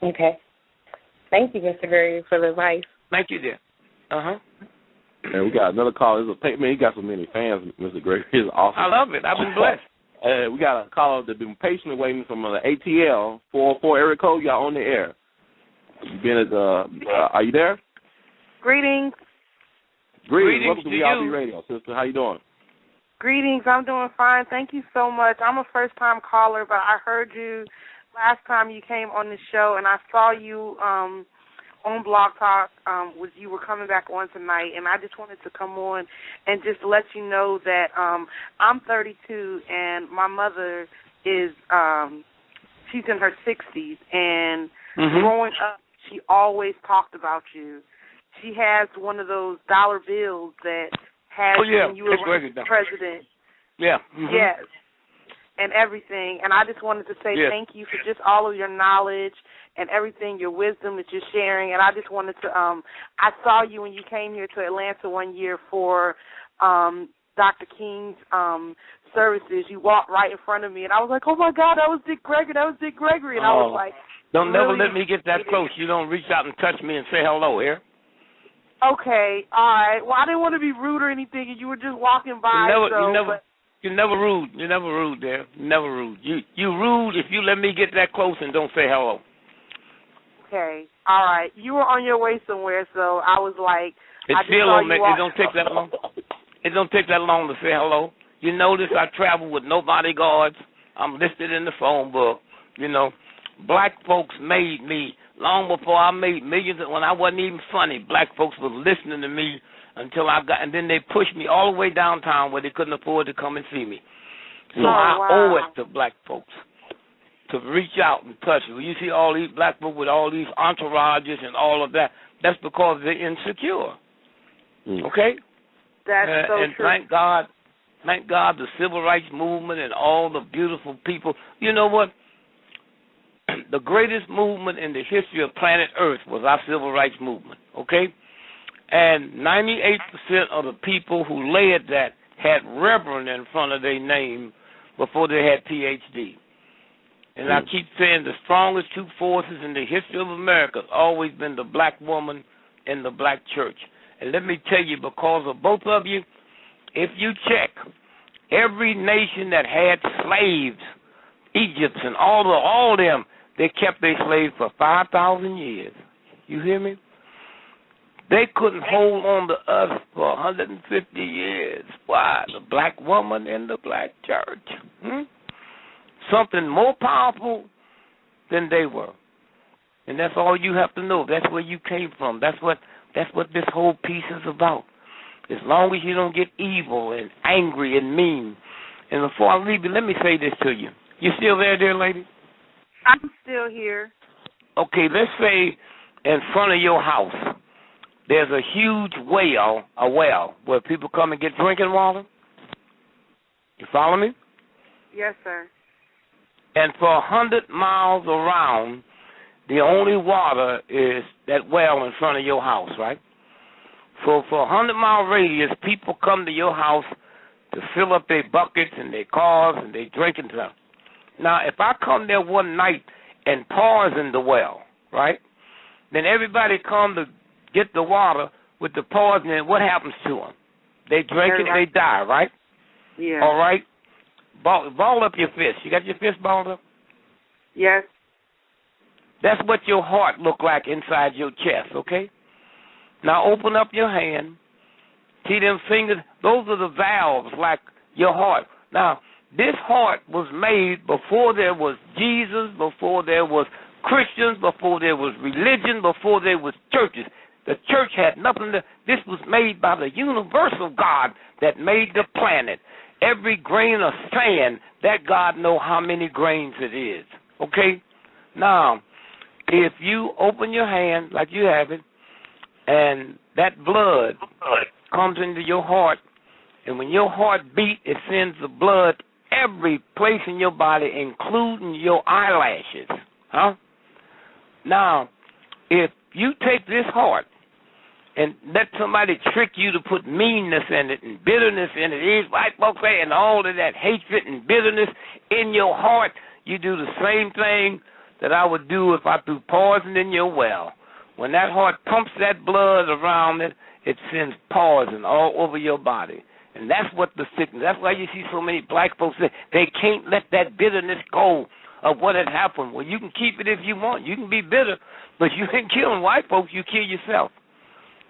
Okay. Thank you, Mr. Gregory, for the advice. Thank you, dear. And we got another call. He got so many fans, Mr. Gregory. It's awesome. I love it. I've been blessed. We got a caller that's been patiently waiting from the ATL 404 area code. Y'all on the air. You've been at are you there? Greetings. Greetings. Welcome to VRB Radio, sister. How you doing? Greetings. I'm doing fine. Thank you so much. I'm a first-time caller, but I heard you last time you came on the show, and I saw you on Blog Talk, you were coming back on tonight, and I just wanted to come on and just let you know that I'm 32, and my mother is, she's in her 60s, and growing up, she always talked about you. She has one of those dollar bills that has when you were president. Yeah. Yes. And everything. And I just wanted to say thank you for just all of your knowledge and everything, your wisdom that you're sharing. And I just wanted to, I saw you when you came here to Atlanta one year for Dr. King's services. You walked right in front of me, and I was like, oh, my God, that was Dick Gregory. That was Dick Gregory. And I was like, don't never let me get that close. You don't reach out and touch me and say hello here. Okay, all right. Well, I didn't want to be rude or anything, and you were just walking by. You're never rude. You're never rude there. Never rude. You rude if you let me get that close and don't say hello. Okay, all right. You were on your way somewhere, so I was like, it don't take that long. It don't take that long to say hello. You notice I travel with no bodyguards. I'm listed in the phone book. Black folks made me long before I made millions. When I wasn't even funny, black folks were listening to me until and then they pushed me all the way downtown where they couldn't afford to come and see me. So I owe it to black folks to reach out and touch you. You see all these black folks with all these entourages and all of that. That's because they're insecure. Okay? That's so and true. Thank God, the civil rights movement and all the beautiful people. You know what? The greatest movement in the history of planet Earth was our civil rights movement, okay? And 98% of the people who led that had Reverend in front of their name before they had PhD. And I keep saying the strongest two forces in the history of America has always been the black woman and the black church. And let me tell you, because of both of you, if you check, every nation that had slaves, Egypt and all them, they kept their slaves for 5,000 years. You hear me? They couldn't hold on to us for 150 years. Why? The black woman and the black church. Something more powerful than they were. And that's all you have to know. That's where you came from. That's what this whole piece is about. As long as you don't get evil and angry and mean. And before I leave you, let me say this to you. You still there, dear lady? I'm still here. Okay, let's say in front of your house there's a huge well, where people come and get drinking water. You follow me? Yes, sir. And for 100 miles around, the only water is that well in front of your house, right? So for a 100-mile radius, people come to your house to fill up their buckets and their cars and their drinking stuff. Now, if I come there one night and pause in the well, right, then everybody come to get the water with the pause, and then what happens to them? They drink it, they die, right? Yeah. All right? Ball up your fist. You got your fist balled up? Yes. That's what your heart look like inside your chest, okay? Now open up your hand. See them fingers? Those are the valves like your heart. Now, this heart was made before there was Jesus, before there was Christians, before there was religion, before there was churches. The church had nothing to... This was made by the universal God that made the planet. Every grain of sand, that God know how many grains it is. Okay? Now, if you open your hand like you have it, and that blood comes into your heart, and when your heart beats, it sends the blood every place in your body, including your eyelashes. Huh? Now, if you take this heart and let somebody trick you to put meanness in it and bitterness in it, these white folks say, and all of that hatred and bitterness in your heart, you do the same thing that I would do if I threw poison in your well. When that heart pumps that blood around it, it sends poison all over your body. And that's what the sickness, that's why you see so many black folks say they can't let that bitterness go of what had happened. Well, you can keep it if you want. You can be bitter, but you ain't killing white folks, you kill yourself.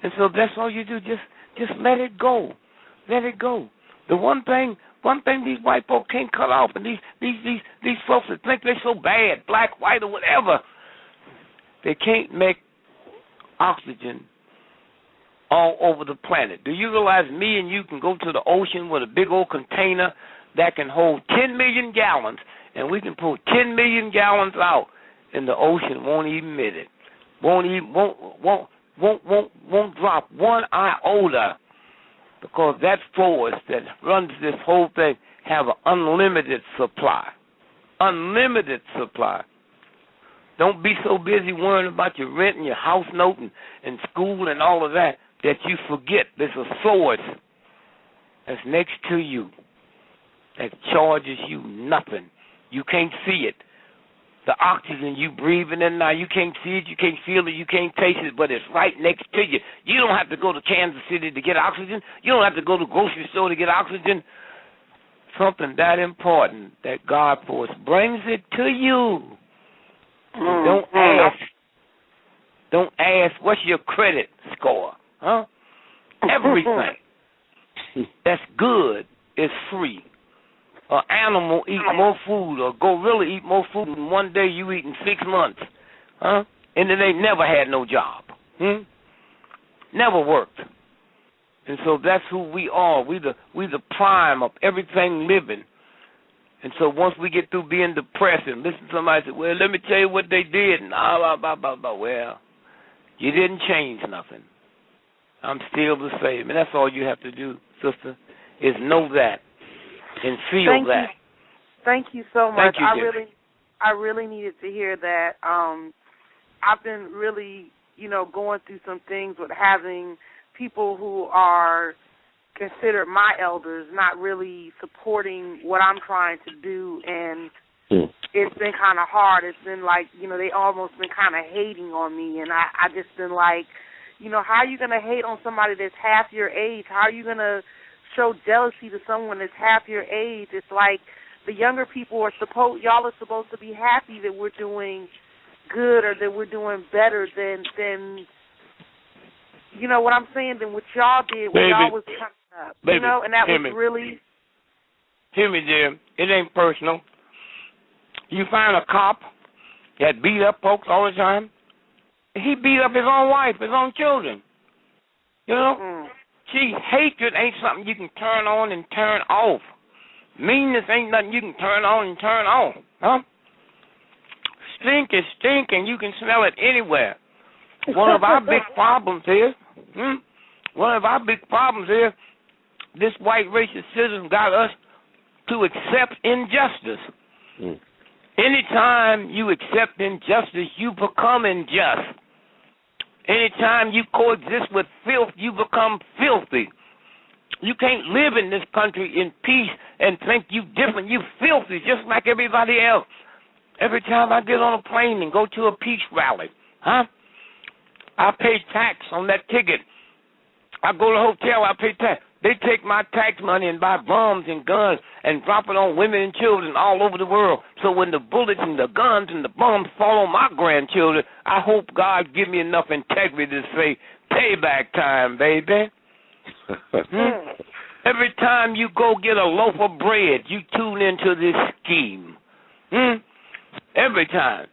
And so that's all you do, just let it go. Let it go. The one thing these white folks can't cut off, and these folks that think they're so bad, black, white, or whatever, they can't make oxygen all over the planet. Do you realize me and you can go to the ocean with a big old container that can hold 10 million gallons, and we can pull 10 million gallons out, and the ocean won't emit it. Won't drop one iota, because that force that runs this whole thing have an unlimited supply. Unlimited supply. Don't be so busy worrying about your rent and your house note and school and all of that you forget there's a source that's next to you that charges you nothing. You can't see it. The oxygen you breathing in now, you can't see it, you can't feel it, you can't taste it, but it's right next to you. You don't have to go to Kansas City to get oxygen. You don't have to go to the grocery store to get oxygen. Something that important that God force brings it to you. Don't ask. Don't ask what's your credit score, huh? Everything that's good is free. An animal eat more food, or gorilla eat more food in one day you eat in 6 months, huh? And then they never had no job, never worked. And so that's who we are. We the prime of everything living. And so once we get through being depressed and listen to somebody say, well, let me tell you what they did, and well, you didn't change nothing. I'm still the same. And that's all you have to do, sister, is know that and feel that. Thank you so much. Thank you, I really needed to hear that. I've been really, going through some things with having people who are considered my elders not really supporting what I'm trying to do, and it's been kind of hard. It's been like, they almost been kind of hating on me, and I just been like, how are you going to hate on somebody that's half your age? How are you going to show jealousy to someone that's half your age? It's like the younger people y'all are supposed to be happy that we're doing good or that we're doing better than you know what I'm saying, than what y'all did when y'all was coming up. Baby, and that was really... Hear me, dear. It ain't personal. You find a cop that beat up folks all the time. He beat up his own wife, his own children. See, hatred ain't something you can turn on and turn off. Meanness ain't nothing you can turn on and turn off, huh? Stink is stink, and you can smell it anywhere. One of our big problems is, this white racist system got us to accept injustice. Anytime you accept injustice, you become unjust. Anytime you coexist with filth, you become filthy. You can't live in this country in peace and think you different. You filthy just like everybody else. Every time I get on a plane and go to a peace rally, I pay tax on that ticket. I go to a hotel, I pay tax. They take my tax money and buy bombs and guns and drop it on women and children all over the world. So when the bullets and the guns and the bombs fall on my grandchildren, I hope God give me enough integrity to say, payback time, baby. Every time you go get a loaf of bread, you tune into this scheme. Every time.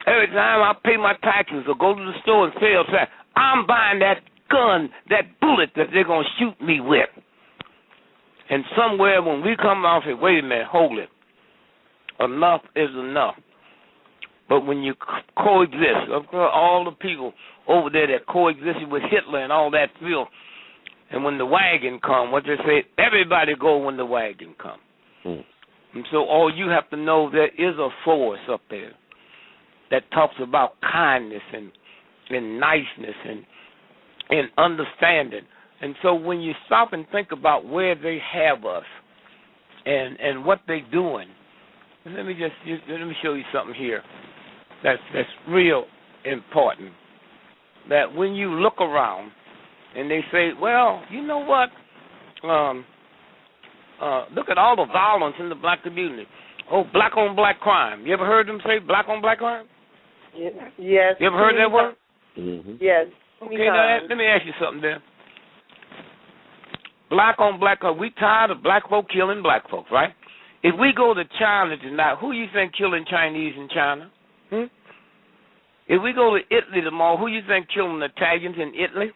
Every time I pay my taxes or go to the store and sell tax, I'm buying that gun, that bullet that they're going to shoot me with. And somewhere when we come out and say, wait a minute, hold it. Enough is enough. But when you coexist, all the people over there that coexisted with Hitler and all that filth, and when the wagon come, what they say, everybody go when the wagon come. And so all you have to know, there is a force up there that talks about kindness and niceness and understanding. And so when you stop and think about where they have us and what they're doing, let me show you something here that's real important. That when you look around and they say, well, you know what? Look at all the violence in the black community. Oh, black on black crime. You ever heard them say black on black crime? Yes. You ever heard that word? Yes. Okay, now let me ask you something there. Black on black crime. We tired of black folk killing black folks, right? If we go to China tonight, who you think killing Chinese in China? If we go to Italy tomorrow, who you think killing Italians in Italy?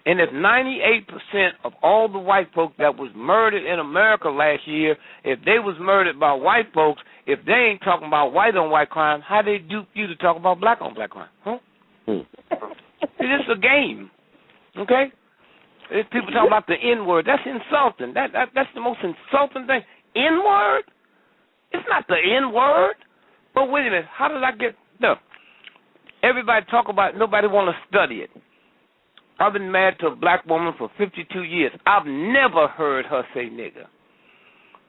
And if 98% of all the white folks that was murdered in America last year, if they was murdered by white folks, if they ain't talking about white on white crime, how they dupe you to talk about black on black crime? It's just a game, okay? If people talk about the N-word, that's insulting. That's the most insulting thing. N-word? It's not the N-word. But wait a minute, how did I get... Look, everybody talk about it, nobody want to study it. I've been married to a black woman for 52 years. I've never heard her say nigger.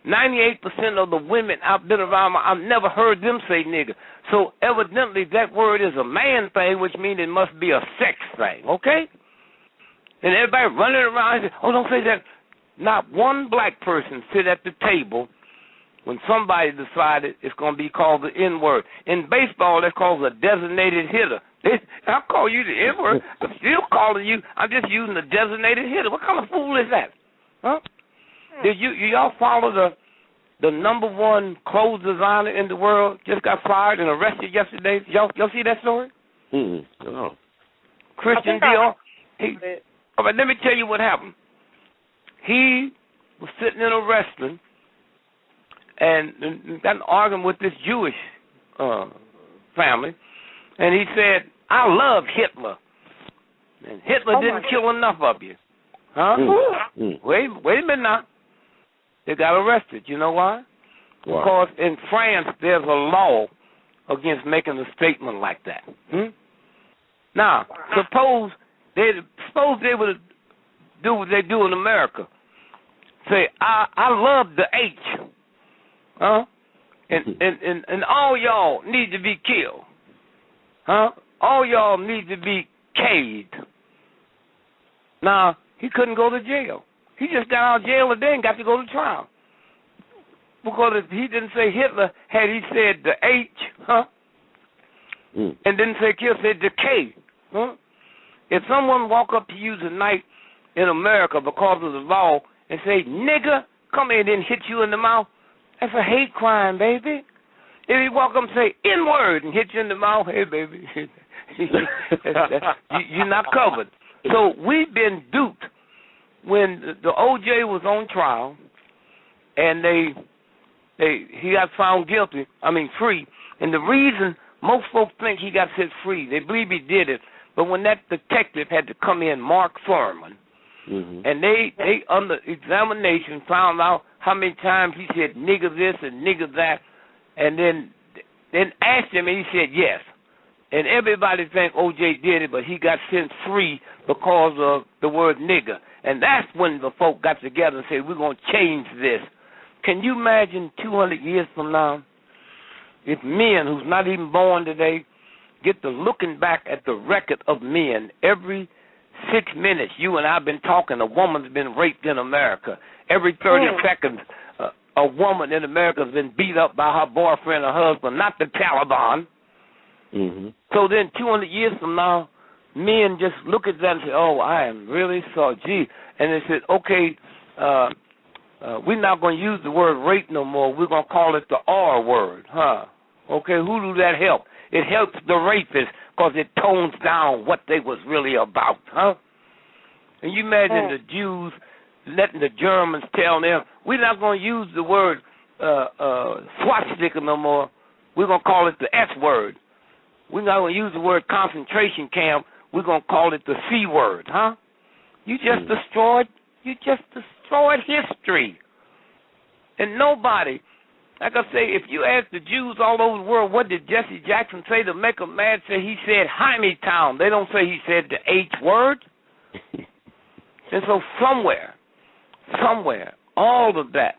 98% of the women I've been around, I've never heard them say nigger. So evidently that word is a man thing, which means it must be a sex thing, okay? And everybody running around and say, oh, don't say that. Not one black person sit at the table when somebody decided it's going to be called the N-word. In baseball, that's called a designated hitter. I'll call you the N-word. I'm still calling you. I'm just using the designated hitter. What kind of fool is that? Huh? Did y'all follow the number one clothes designer in the world just got fired and arrested yesterday? Y'all see that story? No. Christian Dior. All right, let me tell you what happened. He was sitting in a restaurant and got an argument with this Jewish family, and he said, I love Hitler, and Hitler didn't kill enough of you. Huh? Wait a minute now. They got arrested. You know why? Because in France, there's a law against making a statement like that. Now, suppose they would do what they do in America. Say, I love the H. Huh? And all y'all need to be killed. Huh? All y'all need to be caged. Now, he couldn't go to jail. He just got out of jail today and got to go to trial. Because if he didn't say Hitler, had he said the H, and didn't say kill, said the K, If someone walk up to you tonight in America because of the law and say, nigger, come in and hit you in the mouth, that's a hate crime, baby. If he walk up and say N-word and hit you in the mouth, hey, baby, you're not covered. So we've been duped. When the O.J. was on trial and he got found free, and the reason most folks think he got set free, they believe he did it, but when that detective had to come in, Mark Furman, and they under examination found out how many times he said nigger this and nigger that, and then asked him and he said yes. And everybody think O.J. did it, but he got sent free because of the word nigger. And that's when the folk got together and said, we're going to change this. Can you imagine 200 years from now, if men who's not even born today get to looking back at the record of men every 6 minutes, you and I have been talking, a woman's been raped in America. Every 30 seconds, a woman in America has been beat up by her boyfriend or husband, not the Taliban. So then 200 years from now, men just look at that and say, oh, I am really sorry. Gee. And they said, okay, we're not going to use the word rape no more. We're going to call it the R word. Okay, who do that help? It helps the rapist because it tones down what they was really about. And you imagine the Jews letting the Germans tell them, we're not going to use the word swastika no more. We're going to call it the S word. We're not going to use the word concentration camp. We're going to call it the C word, huh? You just destroyed history. And nobody, like I say, if you ask the Jews all over the world, what did Jesse Jackson say to make them mad? Say he said Town. They don't say he said the H word. And so somewhere, all of that.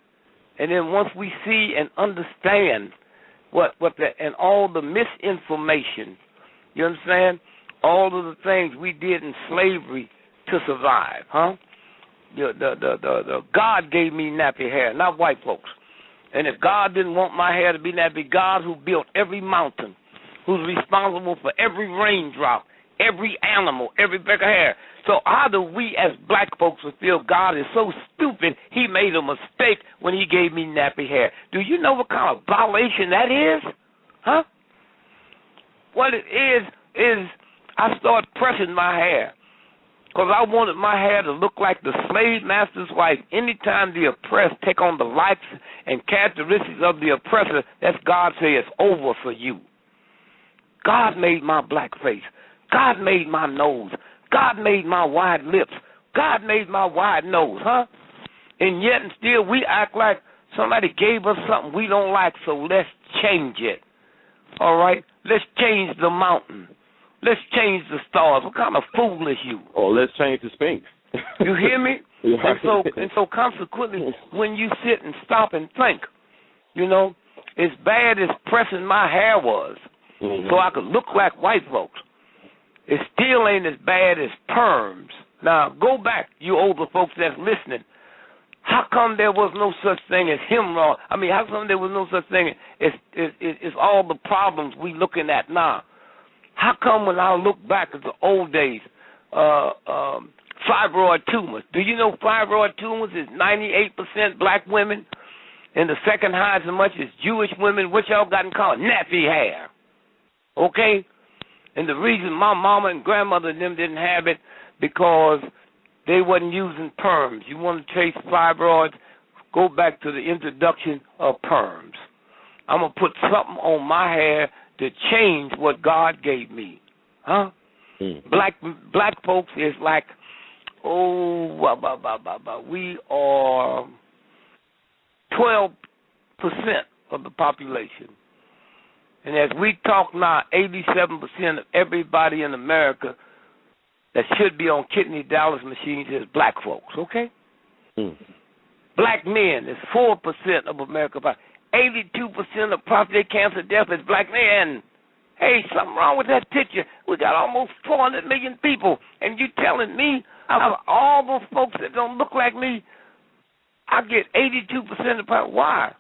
And then once we see and understand what that, and all the misinformation, you understand? All of the things we did in slavery to survive, huh? The God gave me nappy hair, not white folks. And if God didn't want my hair to be nappy, God who built every mountain, who's responsible for every raindrop, every animal, every speck of hair. So how do we as black folks feel God is so stupid he made a mistake when he gave me nappy hair? Do you know what kind of violation that is? Huh? What it is I start pressing my hair because I wanted my hair to look like the slave master's wife. Anytime the oppressed take on the likes and characteristics of the oppressor, that's God say it's over for you. God made my black face. God made my nose. God made my wide lips. God made my wide nose, huh? And yet and still we act like somebody gave us something we don't like, so let's change it. All right? Let's change the mountain. Let's change the stars. What kind of fool is you? Or let's change the Sphinx. You hear me? Yeah. And so consequently, when you sit and stop and think, you know, as bad as pressing my hair was, so I could look like white folks, it still ain't as bad as perms. Now, go back, you older folks that's listening. How come there was no such thing as hemorrhoid? I mean, how come there was no such thing as all the problems we looking at now? How come when I look back at the old days, fibroid tumors? Do you know fibroid tumors is 98% black women? And the second highest as much as Jewish women. What y'all got in common? Nappy hair. Okay? And the reason my mama and grandmother and them didn't have it because they wasn't using perms. You want to trace fibroids, go back to the introduction of perms. I'm going to put something on my hair to change what God gave me. Huh? Black folks is like, we are 12% of the population. And as we talk now, 87% of everybody in America that should be on kidney dialysis machines is black folks, okay? Black men is 4% of America. 82% of prostate cancer death is black men. Hey, something wrong with that picture. We got almost 400 million people, and you telling me out of all those folks that don't look like me, I get 82% of the problem. Why?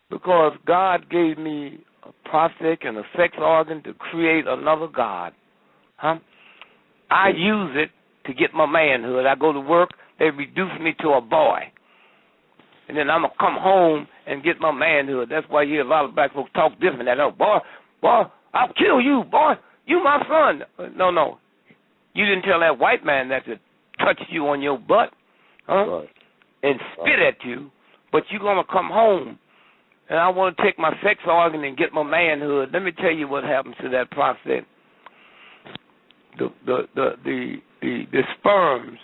Because God gave me a prostate and a sex organ to create another God. Huh? I use it to get my manhood. I go to work, they reduce me to a boy. And then I'm going to come home and get my manhood. That's why you hear a lot of black folks talk different. That, oh, boy, I'll kill you, boy. You my son. No. You didn't tell that white man that to touch you on your butt, huh? Right. And spit at you, but you're going to come home. And I want to take my sex organ and get my manhood. Let me tell you what happens to that prostate. The sperms,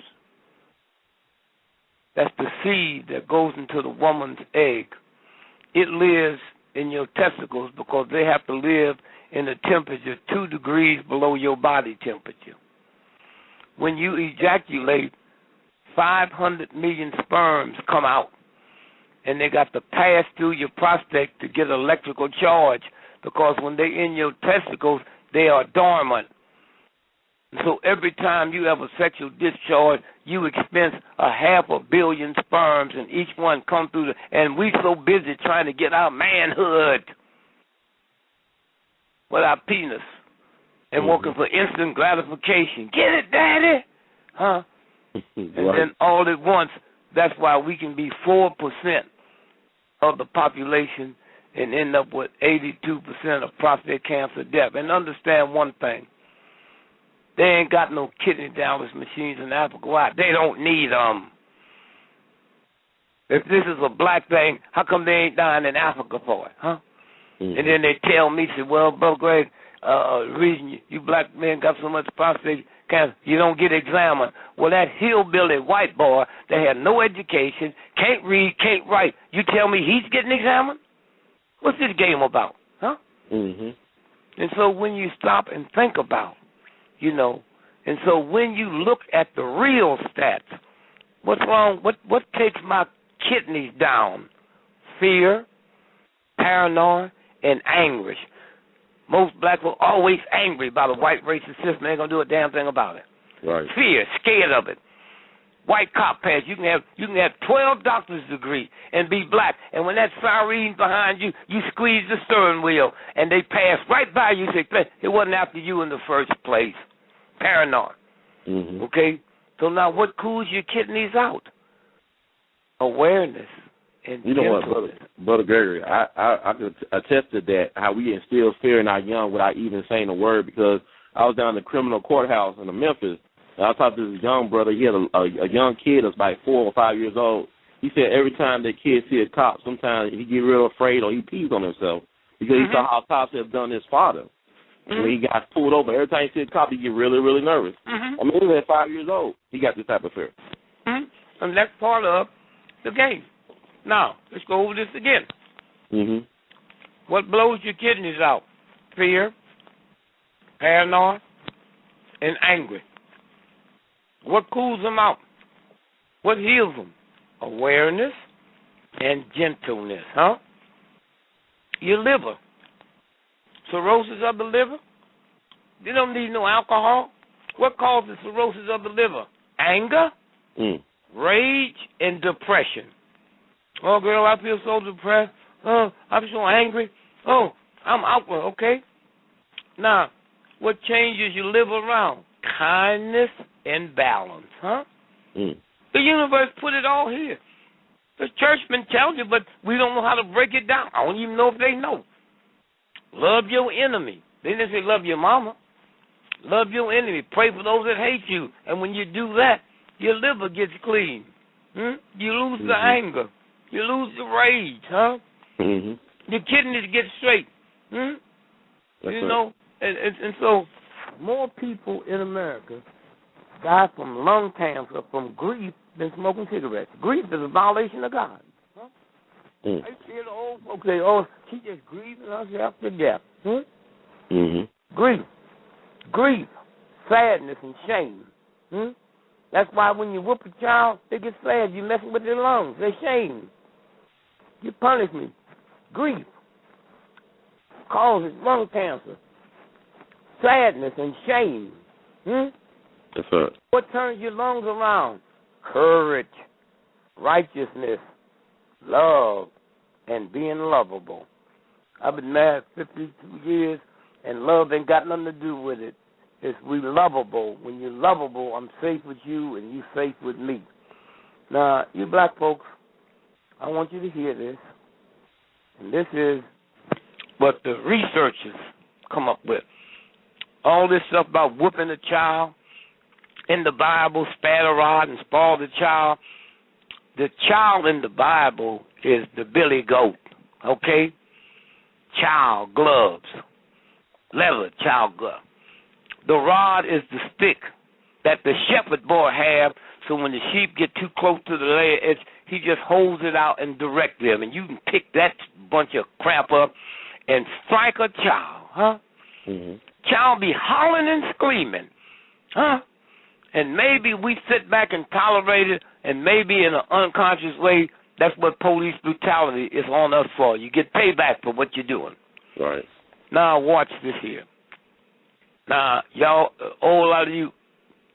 that's the seed that goes into the woman's egg. It lives in your testicles because they have to live in a temperature 2 degrees below your body temperature. When you ejaculate, 500 million sperms come out, and they got to pass through your prostate to get electrical charge because when they're in your testicles, they are dormant. So every time you have a sexual discharge, you expense 500 million sperms, and each one come through and we so busy trying to get our manhood with our penis and working for instant gratification. Get it, Daddy? Huh? And then all at once, that's why we can be 4% of the population and end up with 82% of prostate cancer death. And understand one thing. They ain't got no kidney dialysis machines in Africa. Why? They don't need them. If this is a black thing, how come they ain't dying in Africa for it, huh? And then they tell me, say, well, Brother Greg, the reason you black men got so much prostate cancer, you don't get examined. Well, that hillbilly white boy that had no education, can't read, can't write, you tell me he's getting examined? What's this game about, huh? And so when you stop and think about, you know, and so when you look at the real stats, what's wrong? What takes my kidneys down? Fear, paranoia, and anguish. Most black people always angry about a white racist system. They ain't gonna do a damn thing about it. Right. Fear, scared of it. White cop pass. You can have 12 doctor's degree and be black. And when that siren's behind you, you squeeze the steering wheel and they pass right by you. Say it wasn't after you in the first place. Paranoid. Okay. So now, what cools your kidneys out? Awareness. And you know what, Brother Gregory, I could attest to that, how we instill fear in our young without even saying a word, because I was down in the criminal courthouse in Memphis, and I talked to this young brother. He had a young kid that's like 4 or 5 years old. He said every time that kid see a cop, sometimes he get real afraid or he pees on himself, because he saw how cops have done his father. When he got pulled over, every time he see a cop, he get really, really nervous. I mean, he was at 5 years old. He got this type of fear. And that's part of the game. Now, let's go over this again. What blows your kidneys out? Fear, paranoia, and angry. What cools them out? What heals them? Awareness and gentleness, huh? Your liver. Cirrhosis of the liver? You don't need no alcohol. What causes cirrhosis of the liver? Anger, rage, and depression. Oh, girl, I feel so depressed. Oh, I'm so angry. Oh, I'm outward, okay? Now, what changes your liver around? Kindness and balance, huh? The universe put it all here. The churchmen tell you, but we don't know how to break it down. I don't even know if they know. Love your enemy. They didn't say love your mama. Love your enemy. Pray for those that hate you. And when you do that, your liver gets clean. You lose the anger. You lose the rage, huh? Your kidneys get straight. You know, and so more people in America die from lung cancer, from grief, than smoking cigarettes. Grief is a violation of God. Huh? I hear the old folks say, oh, she just grieving herself to death. Grief, sadness, and shame. That's why when you whoop a child, they get sad. You're messing with their lungs. They're shame. You punish me. Grief causes lung cancer, sadness, and shame. That's right. What turns your lungs around? Courage, righteousness, love, and being lovable. I've been married 52 years, and love ain't got nothing to do with it. It's we lovable. When you're lovable, I'm safe with you, and you safe with me. Now, you black folks, I want you to hear this, and this is what the researchers come up with. All this stuff about whooping a child in the Bible, spat a rod and spoil the child. The child in the Bible is the billy goat, okay? Child gloves, leather child glove. The rod is the stick that the shepherd boy have, so when the sheep get too close to the layer edge, he just holds it out and direct them, and you can pick that bunch of crap up and strike a child, huh? Child be hollering and screaming, huh? And maybe we sit back and tolerate it, and maybe in an unconscious way, that's what police brutality is on us for. You get payback for what you're doing. Right. Now watch this here. Now, y'all, a whole lot of you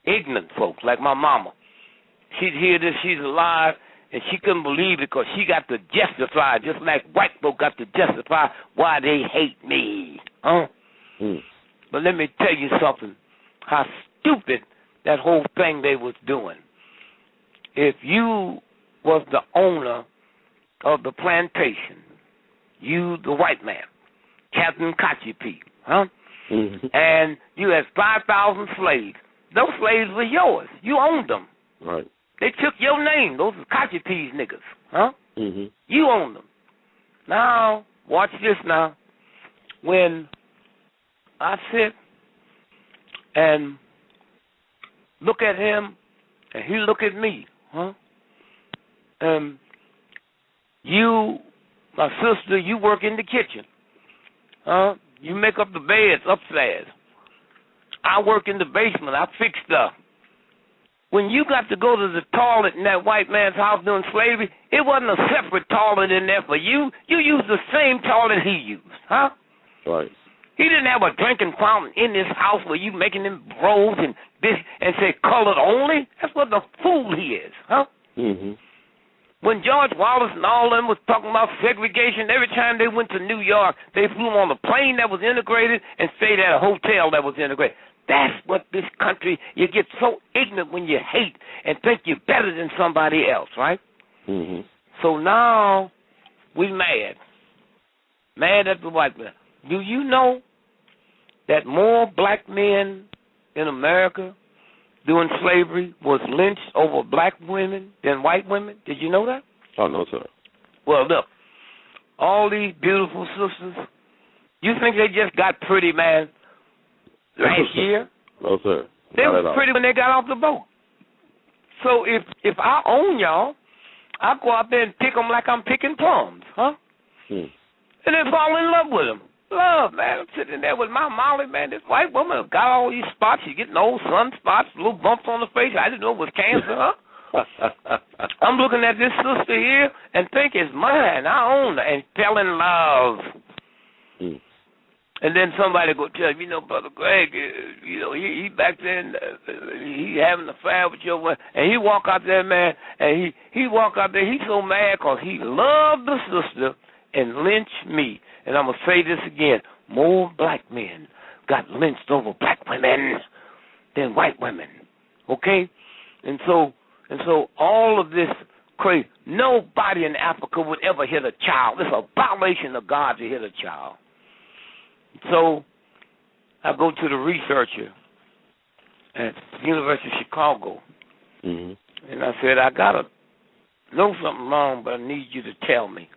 ignorant folks, like my mama, she'd hear this, she's alive, and she couldn't believe it because she got to justify, just like white folk got to justify why they hate me. Huh? But let me tell you something, how stupid that whole thing they was doing. If you was the owner of the plantation, you the white man, Captain Kachipi, huh? And you had 5,000 slaves. Those slaves were yours. You owned them. Right. They took your name. Those are Kachipi's niggas, huh? You owned them. Now, watch this now. when I sit and look at him and he look at me, you, my sister, you work in the kitchen, you make up the beds upstairs. I work in the basement. I fix stuff. When you got to go to the toilet in that white man's house during slavery, it wasn't a separate toilet in there for you. You used the same toilet he used, Right. He didn't have a drinking fountain in this house where you making them rolls and this and say colored only. That's what the fool he is, Mm-hmm. When George Wallace and all of them was talking about segregation, every time they went to New York, they flew on a plane that was integrated and stayed at a hotel that was integrated. That's what this country, you get so ignorant when you hate and think you're better than somebody else, right? Mm-hmm. So now we mad at the white man. Do you know that more black men in America during slavery was lynched over black women than white women? Did you know that? Oh, no, sir. Well, look, all these beautiful sisters, you think they just got pretty, man, last year? No, sir. They were pretty when they got off the boat. So if I own y'all, I go out there and pick them like I'm picking plums, And then fall in love with them. Love, man. I'm sitting there with my Molly, man. This white woman got all these spots. She's getting old sun spots, little bumps on the face. I didn't know it was cancer, I'm looking at this sister here and think it's mine. I own her and fell in love. And then somebody go tell you, Brother Greg, he back there, and he having an affair with your wife. And he walk out there, man, and he walk out there. He's so mad because he loved the sister and lynched me. And I'm going to say this again. More black men got lynched over black women than white women. Okay? And so all of this crazy, nobody in Africa would ever hit a child. It's a violation of God to hit a child. So I go to the researcher at the University of Chicago, and I said, I got to know something wrong, but I need you to tell me.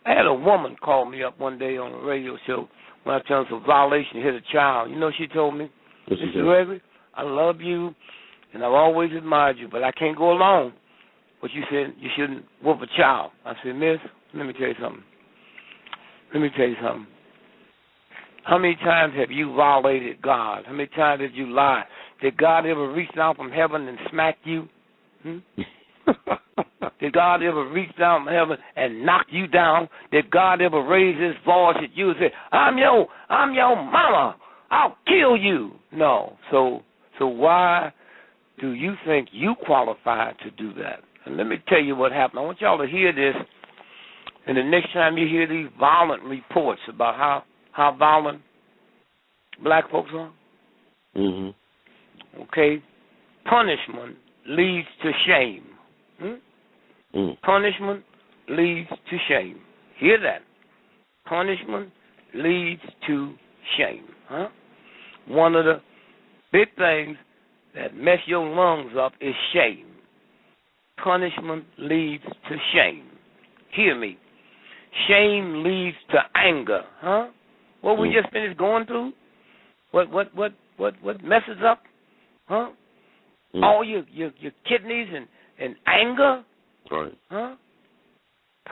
I had a woman call me up one day on a radio show when I told her it's a violation to hit a child. You know what she told me? Mr. Gregory, I love you, and I've always admired you, but I can't go along. But you said you shouldn't whoop a child. I said, Miss, let me tell you something. How many times have you violated God? How many times did you lie? Did God ever reach down from heaven and smack you? Did God ever reach down from heaven and knock you down? Did God ever raise his voice at you and say, I'm your mama, I'll kill you? No. So why do you think you qualify to do that? And let me tell you what happened. I want y'all to hear this, and the next time you hear these violent reports about how violent black folks are, okay, punishment leads to shame. Punishment leads to shame. Hear that? Punishment leads to shame. One of the big things that mess your lungs up is shame. Punishment leads to shame. Hear me. Shame leads to anger. What we just finished going through? What messes up? All your kidneys and anger? Right.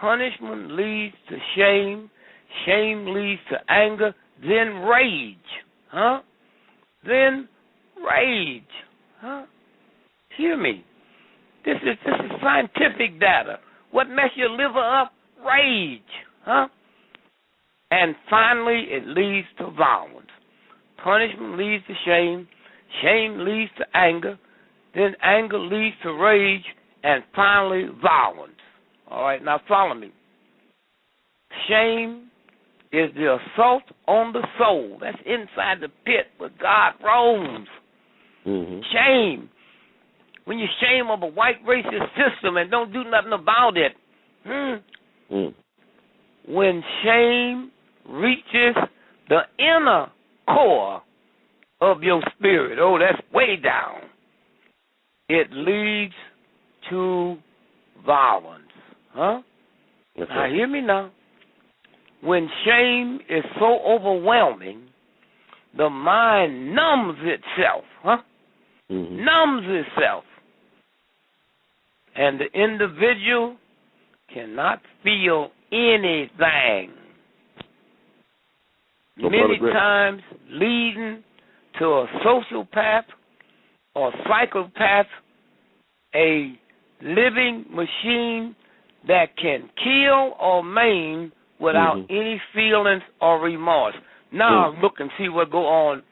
Punishment leads to shame. Shame leads to anger. Then rage. Then rage. Hear me. This is scientific data. What mess your liver up? Rage. And finally, it leads to violence. Punishment leads to shame. Shame leads to anger. Then anger leads to rage. And finally, violence. All right, now follow me. Shame is the assault on the soul. That's inside the pit where God roams. Shame. When you shame of a white racist system and don't do nothing about it. When shame reaches the inner core of your spirit, that's way down, it leads to violence. Now, hear me now. when shame is so overwhelming, the mind numbs itself, numbs itself. And the individual cannot feel anything. Many times leading to a sociopath or psychopath, a living machine that can kill or maim without any feelings or remorse. Now look and see what go on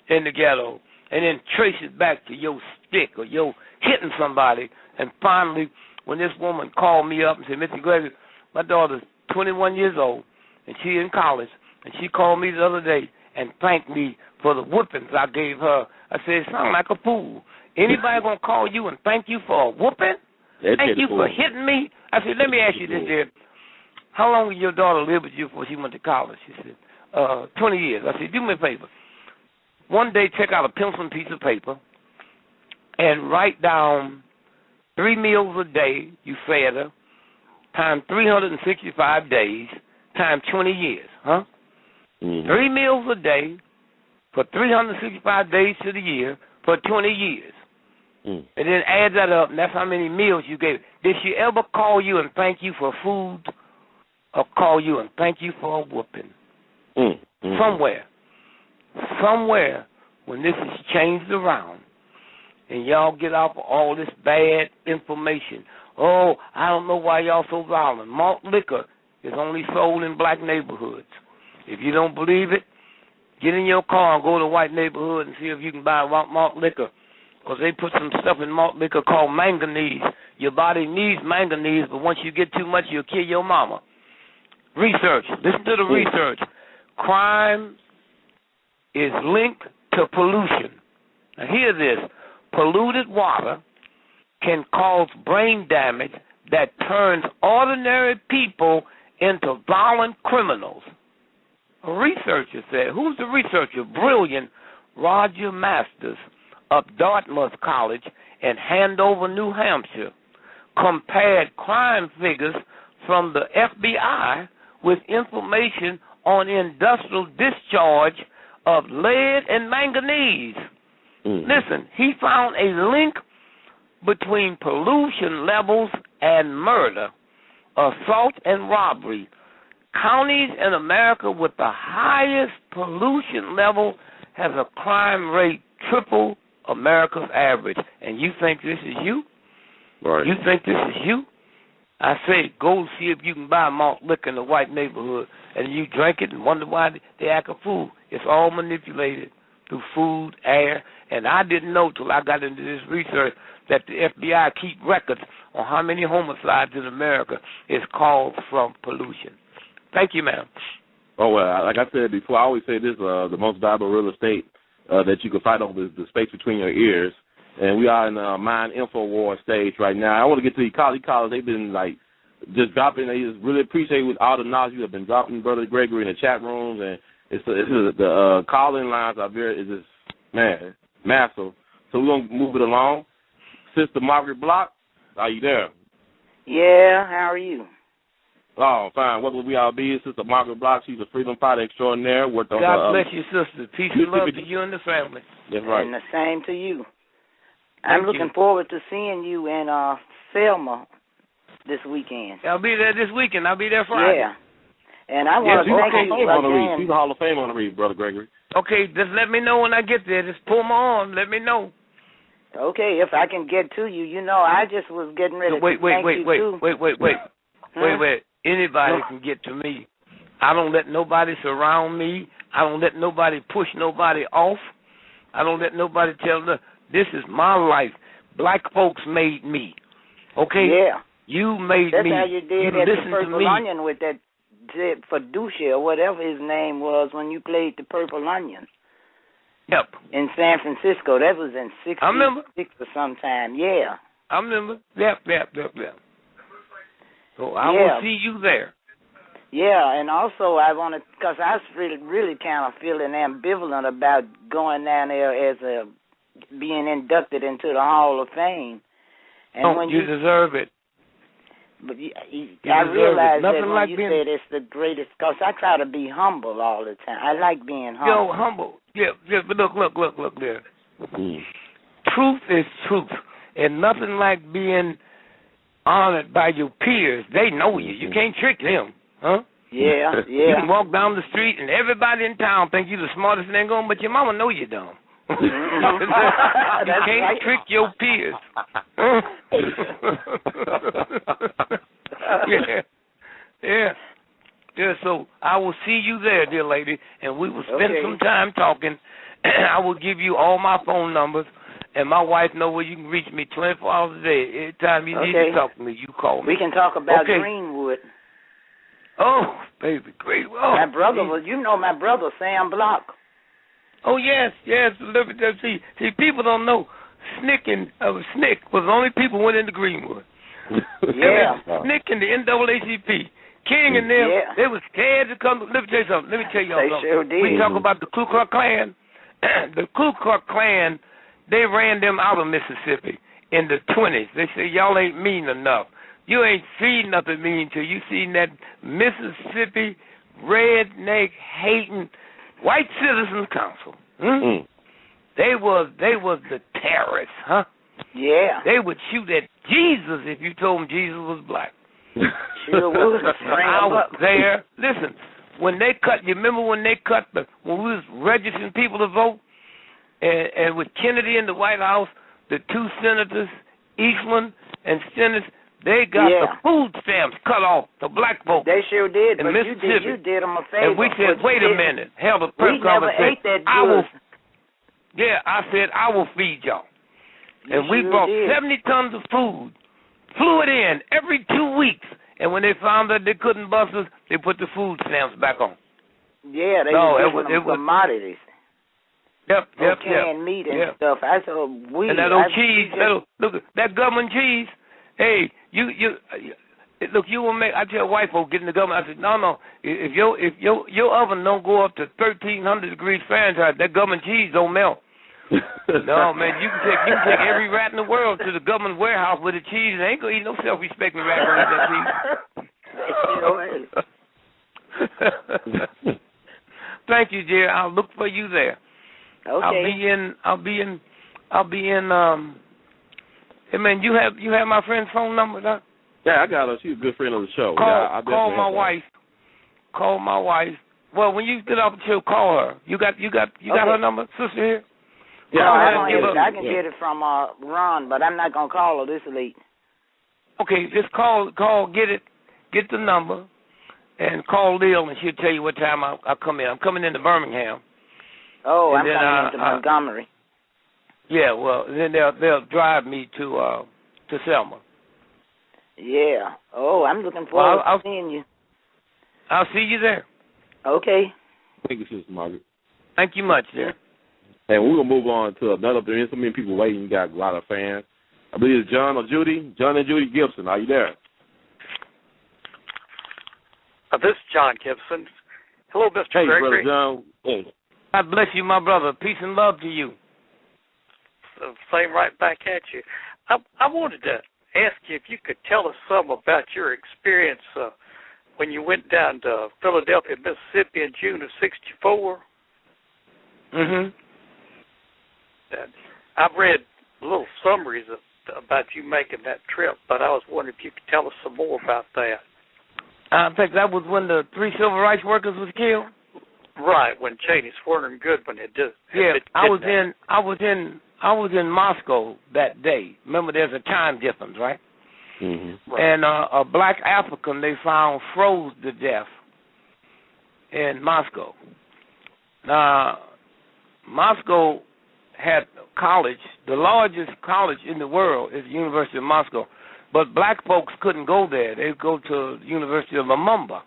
in the ghetto, and then trace it back to your stick or your hitting somebody. And finally, when this woman called me up and said, Mr. Gregory, my daughter's 21 years old, and she in college, and she called me the other day and thanked me for the whoopings I gave her. I said, it sounds like a fool. Anybody going to call you and thank you for a whooping? Thank you for hitting me? I said, let me ask you this, dear. How long did your daughter live with you before she went to college? She said, 20 years. I said, do me a favor. One day, take out a pencil and piece of paper and write down 3 meals a day you fed her, times 365 days, times 20 years, 3 meals a day for 365 days to the year for 20 years. And then add that up, and that's how many meals you gave. Did she ever call you and thank you for food or call you and thank you for a whooping? Somewhere, when this is changed around and y'all get off of all this bad information, oh, I don't know why y'all so violent. Malt liquor is only sold in black neighborhoods. If you don't believe it, get in your car and go to a white neighborhood and see if you can buy malt liquor. Because they put some stuff in malt liquor called manganese. Your body needs manganese, but once you get too much, you'll kill your mama. Research. Listen to the research. Crime is linked to pollution. Now hear this. Polluted water can cause brain damage that turns ordinary people into violent criminals. A researcher said, who's the researcher? Brilliant Roger Masters of Dartmouth College in Hanover, New Hampshire, compared crime figures from the FBI with information on industrial discharge of lead and manganese. Listen, he found a link between pollution levels and murder, assault, and robbery. Counties in America with the highest pollution level has a crime rate triple America's average. And you think this is you? Right. You think this is you? I say go see if you can buy malt liquor in the white neighborhood, and you drink it and wonder why they act a fool. It's all manipulated through food, air, and I didn't know till I got into this research that the FBI keep records on how many homicides in America is caused from pollution. Thank you, ma'am. Oh, well, like I said before, I always say this, the most valuable real estate that you can fight over is the space between your ears. And we are in the Mind Info War stage right now. I want to get to the college. They've been, like, just dropping. They just really appreciate with all the knowledge you have been dropping, Brother Gregory, in the chat rooms. And the call-in lines are massive. So we're going to move it along. Sister Margaret Block, are you there? Yeah, how are you? Oh, fine. What will we all be? Sister Margaret Block, she's a freedom fighter extraordinaire. God bless you, sister. Peace and love to you and the family. That's right. And the same to you. I'm looking forward to seeing you in Selma this weekend. I'll be there this weekend. I'll be there Friday. Yeah. And I want to thank you again. She's a Hall of Fame on the read, Brother Gregory. Okay, just let me know when I get there. Just pull my arm. Let me know. Okay, if I can get to you. You know, I just was getting ready to thank you, too. Wait. Anybody can get to me. I don't let nobody surround me. I don't let nobody push nobody off. I don't let nobody tell them, this is my life. Black folks made me. Okay? Yeah. You made That's me. That's how you did at the Purple Onion with that Fiducia or whatever his name was when you played the Purple Onion. Yep. In San Francisco. That was in 66 or sometime. Yeah. I remember. Yep. So I will see you there. Yeah, and also I want to, because I was really kind of feeling ambivalent about going down there as being inducted into the Hall of Fame. And when you deserve it. But I realize that when like you said it's the greatest, because I try to be humble all the time. I like being humble. Yo, humble. Yeah, but look there. Truth is truth, and nothing like being honored by your peers. They know you. You can't trick them, huh? Yeah. You can walk down the street, and everybody in town think you're the smartest thing going, but your mama know you dumb. You can't trick your peers. Yeah, so I will see you there, dear lady, and we will spend some time talking. I will give you all my phone numbers, and my wife know where you can reach me 24 hours a day. Anytime you need to talk to me, you call me. We can talk about Greenwood. Oh, baby, great. Oh, my brother was, my brother, Sam Block. Oh, yes. See, people don't know. Snick was the only people who went into Greenwood. Yeah. Snick and the NAACP. King and them, they was scared to come. Let me tell you something. Let me tell y'all something. Sure did. We talk about the Ku Klux Klan. The Ku Klux Klan, they ran them out of Mississippi in the 20s. They said, y'all ain't mean enough. You ain't seen nothing mean till you seen that Mississippi redneck hating White Citizens Council. They was the terrorists, huh? Yeah. They would shoot at Jesus if you told them Jesus was black. Sure would. I was there. Listen, when they cut, you remember when we was registering people to vote, and with Kennedy in the White House, the two senators, Eastman and Stennis, they got the food stamps cut off, the black folks. They sure did, in but Mississippi. you did them a favor. And we said, wait a minute. Held a press conference. We never ate that good. I said, I will feed y'all. And we brought 70 tons of food, flew it in every 2 weeks. And when they found that they couldn't bust us, they put the food stamps back on. Yeah, they were commodities. Yep. Canned meat and stuff. I said, and that old cheese, look, that government cheese. Hey, look, you will make. I tell white folks get in the government. I said, no. If your oven don't go up to 1,300 degrees Fahrenheit, that government cheese don't melt. No, man, you can take every rat in the world to the government warehouse with the cheese, and ain't gonna eat no self-respecting rat gonna eat that cheese. Thank you, dear. I'll look for you there. Okay. I'll be in. Hey, man, you have my friend's phone number, Doc? Yeah, I got her. She's a good friend of the show. Call my wife. Call my wife. Well, when you get off the show, call her. You got her number, sister here? Yeah, I can get it from Ron, but I'm not gonna call her this late. Okay, just call, get the number, and call Lil, and she'll tell you what time I come in. I'm coming into Birmingham. Oh, I'm coming into Montgomery. Yeah, well, then they'll drive me to Selma. Yeah. Oh, I'm looking forward to seeing you. I'll see you there. Okay. Thank you, Sister Margaret. Thank you much, dear. And we're going to move on to another. There is so many people waiting. You got a lot of fans. I believe it's John or Judy. John and Judy Gibson. Are you there? This is John Gibson. Hello, Mr. Gregory. Brother John. Hey. God bless you, my brother. Peace and love to you. Same right back at you. I wanted to ask you if you could tell us some about your experience when you went down to Philadelphia, Mississippi in June of '64. I've read little summaries about you making that trip, but I was wondering if you could tell us some more about that. I think that was when the 3 civil rights workers was killed. Right, when Cheney, Swerner, and Goodman had did. Yeah, I was in Moscow that day. Remember, there's a time difference, right? Right. And a black African they found froze to death in Moscow. Now, Moscow had a college. The largest college in the world is the University of Moscow. But black folks couldn't go there. They'd go to the University of Lumumba.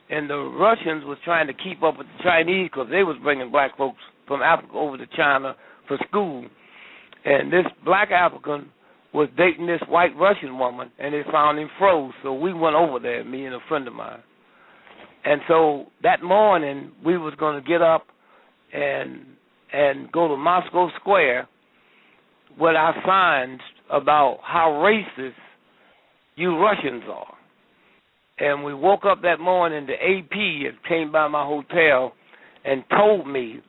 And the Russians was trying to keep up with the Chinese because they was bringing black folks from Africa over to China for school. And this black African was dating this white Russian woman, and they found him froze. So we went over there, me and a friend of mine. And so that morning, we was going to get up and go to Moscow Square with our signs about how racist you Russians are. And we woke up that morning, the AP came by my hotel and told me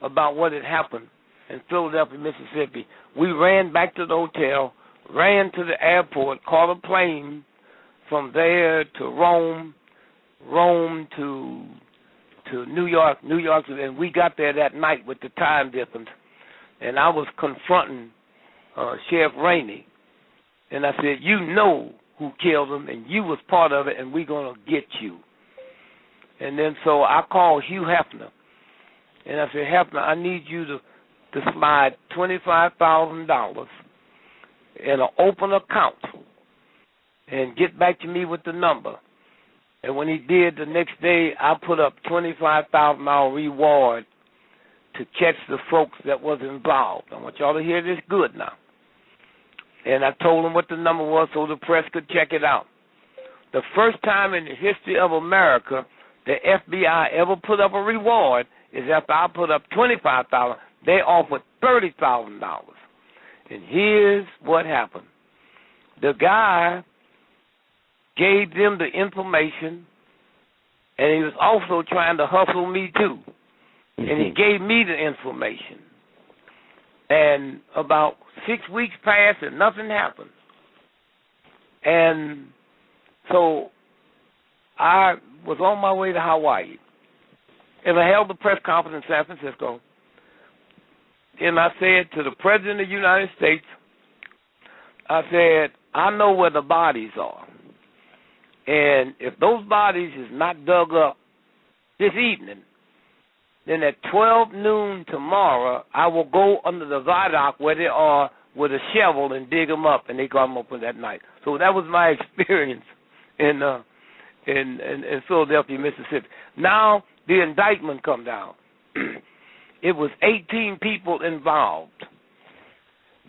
about what had happened in Philadelphia, Mississippi. We ran back to the hotel, ran to the airport, caught a plane from there to Rome to New York, and we got there that night with the time difference. And I was confronting Sheriff Rainey, and I said, you know who killed him, and you was part of it, and we're going to get you. And then so I called Hugh Hefner, and I said, Hefner, I need you to slide $25,000 in an open account and get back to me with the number. And when he did, the next day, I put up $25,000 reward to catch the folks that was involved. I want y'all to hear this good now. And I told him what the number was so the press could check it out. The first time in the history of America the FBI ever put up a reward is after I put up $25,000, they offered $30,000. And here's what happened. The guy gave them the information, and he was also trying to hustle me too. And he gave me the information. And about 6 weeks passed and nothing happened. And so I was on my way to Hawaii. And I held the press conference in San Francisco. And I said to the President of the United States, I said, I know where the bodies are. And if those bodies is not dug up this evening, then at 12 noon tomorrow, I will go under the viaduct where they are with a shovel and dig them up, and they got them up that night. So that was my experience in Philadelphia, Mississippi. Now the indictment come down. It was 18 people involved.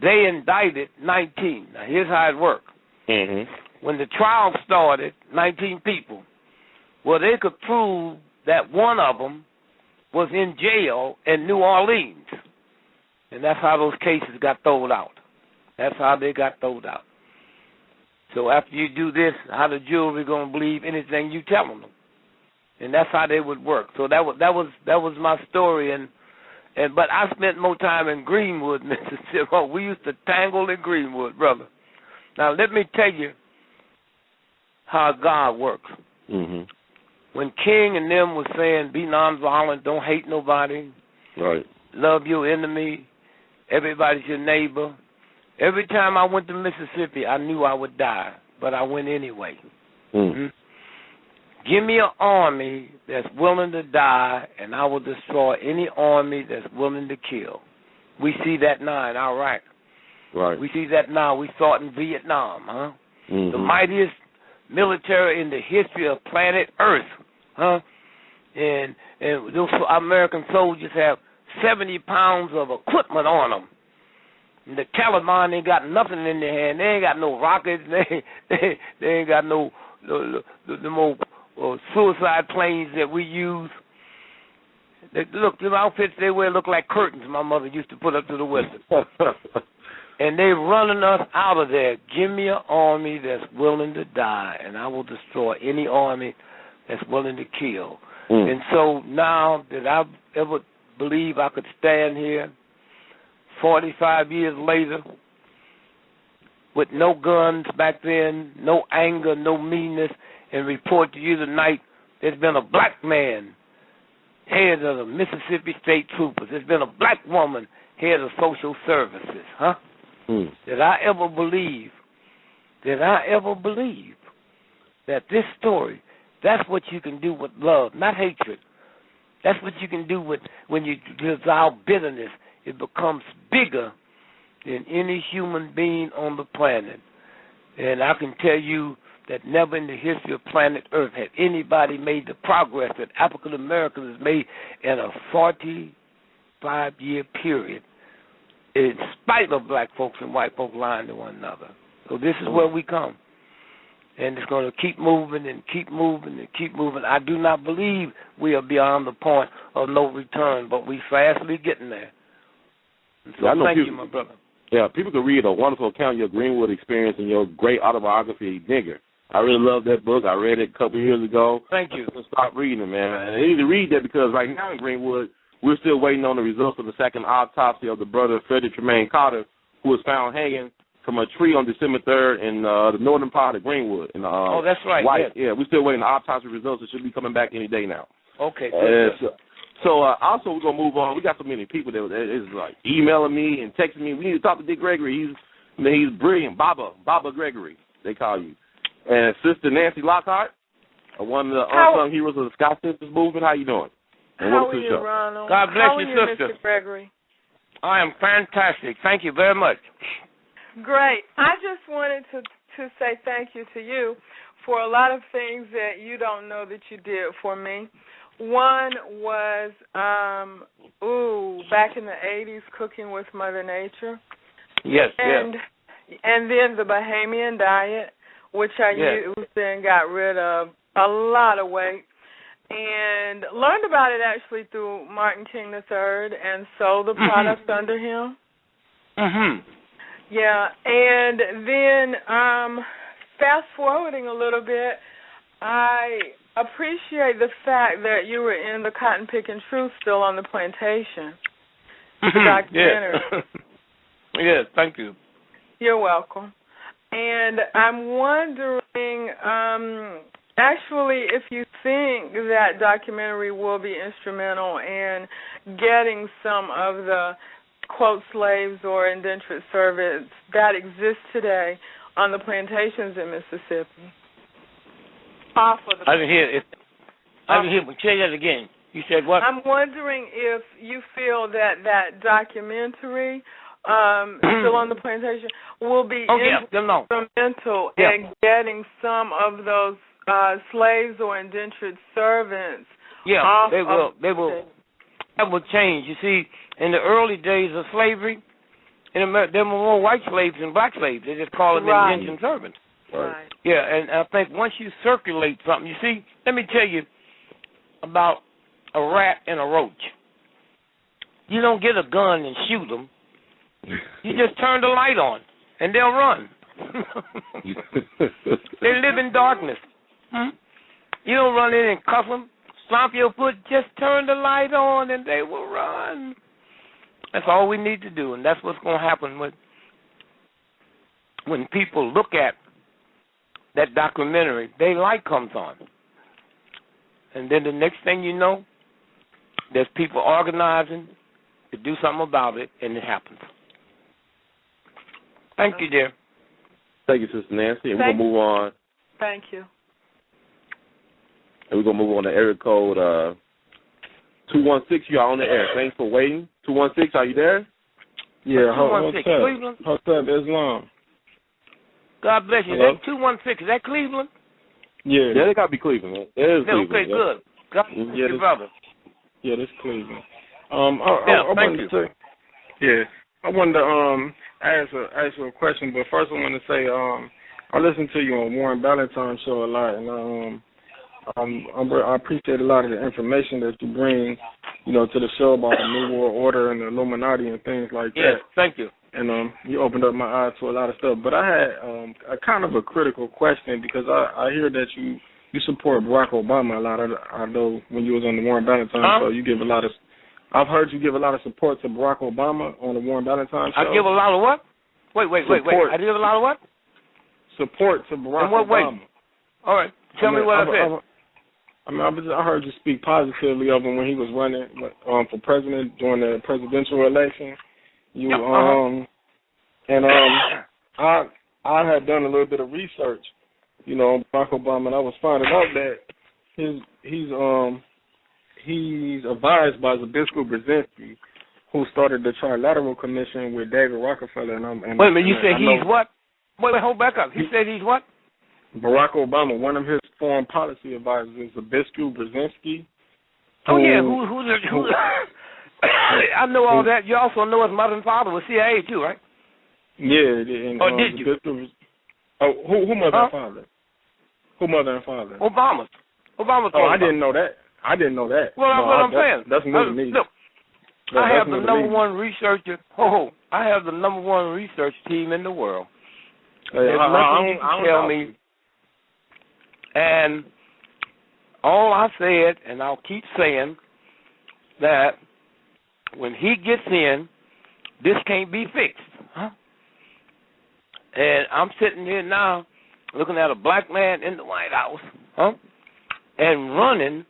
They indicted 19. Now here's how it worked. When the trial started, 19 people. Well, they could prove that one of them was in jail in New Orleans. And that's how those cases got thrown out. That's how they got thrown out. So after you do this, how the jury going to believe anything you tell them? And that's how they would work. So that was my story. But I spent more time in Greenwood, Mississippi. Oh, we used to tangle in Greenwood, brother. Now let me tell you how God works. When King and them was saying, be nonviolent, don't hate nobody, right, love your enemy, everybody's your neighbor. Every time I went to Mississippi, I knew I would die, but I went anyway. Give me an army that's willing to die, and I will destroy any army that's willing to kill. We see that now in Iraq. Right. We see that now. We saw it in Vietnam, huh? The mightiest military in the history of planet Earth, huh? And those American soldiers have 70 pounds of equipment on them. And the Taliban ain't got nothing in their hand. They ain't got no rockets. They ain't got no the more suicide planes that we use. Look, the outfits they wear look like curtains my mother used to put up to the window. And they running us out of there. Give me an army that's willing to die, and I will destroy any army that's willing to kill. And so now that I ever believe I could stand here 45 years later with no guns back then, no anger, no meanness, and report to you tonight there's been a black man head of the Mississippi State Troopers. There's been a black woman head of social services, huh? Did I ever believe that this story, that's what you can do with love, not hatred. That's what you can do with when you dissolve bitterness. It becomes bigger than any human being on the planet. And I can tell you that never in the history of planet Earth had anybody made the progress that African Americans has made in a 45-year period, in spite of black folks and white folks lying to one another. So this is where we come. And it's going to keep moving and keep moving and keep moving. I do not believe we are beyond the point of no return, but we fastly getting there. And so thank you, my brother. Yeah, people can read a wonderful account of your Greenwood experience and your great autobiography, Nigger. I really love that book. I read it a couple of years ago. Thank you. Stop reading it, man. And I need to read that because right now in Greenwood, we're still waiting on the results of the second autopsy of the brother Frederick Tremaine Carter, who was found hanging from a tree on December 3rd in the northern part of Greenwood. In, that's right. White. Yeah, we're still waiting on the autopsy results. It should be coming back any day now. Okay. So also we're going to move on. We got so many people that is like emailing me and texting me. We need to talk to Dick Gregory. He's brilliant. Baba Gregory, they call you. And Sister Nancy Lockhart, one of the unsung heroes of the Scott Sisters movement. How you doing? And how are you, Ronald? God bless how you, are you, sister. Mr. Gregory? I am fantastic. Thank you very much. Great. I just wanted to say thank you to you for a lot of things that you don't know that you did for me. One was, back in the 80s, cooking with Mother Nature. Yes, and then the Bahamian diet, which I used and got rid of a lot of weight, and learned about it actually through Martin King III and sold the products under him. Yeah, and then fast forwarding a little bit, I appreciate the fact that you were in the Cotton Picking Truth still on the plantation. The documentary. Yes, thank you. You're welcome. And I'm wondering, actually, if you think that documentary will be instrumental in getting some of the, quote, slaves or indentured servants that exist today on the plantations in Mississippi. Off of the I didn't hear it. I didn't hear it. Say that again. You said what? I'm wondering if you feel that documentary, still on the plantation, will be instrumental in getting some of those slaves or indentured servants. Yeah, they will. That will change. You see, in the early days of slavery, in America, there were more white slaves than black slaves. They just call them indentured servants. Right. Yeah, and I think once you circulate something, you see, let me tell you about a rat and a roach. You don't get a gun and shoot them. You just turn the light on, and they'll run. They live in darkness. You don't run in and cuff them, stomp your foot. Just turn the light on, and they will run. That's all we need to do, and that's what's going to happen when people look at that documentary. Daylight comes on. And then the next thing you know, there's people organizing to do something about it, and it happens. Thank you, dear. Thank you, Sister Nancy. And we're going to move on. Thank you. And we're going to move on to area code 216. You're on the air. Thanks for waiting. 216, are you there? Yeah, what's up? Cleveland? What's up, Islam? God bless you. Hello? That's 216. Is that Cleveland? Yeah, they got to be Cleveland, man. It is Cleveland. Okay, good. God bless your brother. Yeah, that's Cleveland. I thank you. I wanted to ask you a question, but first I want to say I listen to you on Warren Ballantyne's show a lot, and I appreciate a lot of the information that you bring, to the show about the New World Order and the Illuminati and things like that. Yes, thank you. And you opened up my eyes to a lot of stuff. But I had a kind of a critical question because I hear that you support Barack Obama a lot. I know when you was on the Warren Ballantyne show, you give a lot of. I've heard you give a lot of support to Barack Obama on the Warren Ballantyne show. I give a lot of what? Wait. I give a lot of what? Support to Barack Obama. In what way? All right. Tell me what I said. I heard you speak positively of him when he was running for president during the presidential election. I had done a little bit of research, on Barack Obama, and I was finding out that he's advised by Zabisco Brzezinski, who started the Trilateral Commission with David Rockefeller. Wait a minute, you said he's what? Wait, hold back up. He said he's what? Barack Obama, one of his foreign policy advisors is Zabisco Brzezinski. Oh, yeah, who I know all that. You also know his mother and father was CIA, too, right? Yeah. Did you? Who mother and father? Who mother and father? Obama's. I didn't know that. Well, that's what I'm saying. That's new to me. Look, I have the number one researcher. I have the number one research team in the world. There's nothing you can tell me. And all I said, and I'll keep saying, that when he gets in, this can't be fixed. Huh? And I'm sitting here now looking at a black man in the White House, huh? And running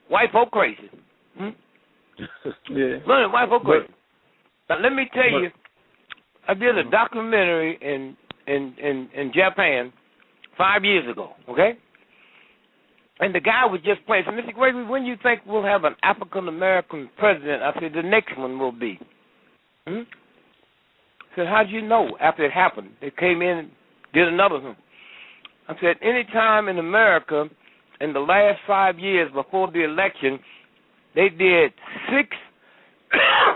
white folk crazy. Yeah. Running white folk crazy. Now, let me tell you, I did a documentary in Japan 5 years ago, okay? And the guy was just playing. So, Mr. Gregory, when you think we'll have an African-American president? I said, the next one will be. I said, how did you know after it happened? They came in and did another one. I said, any time in America in the last 5 years before the election, they did 6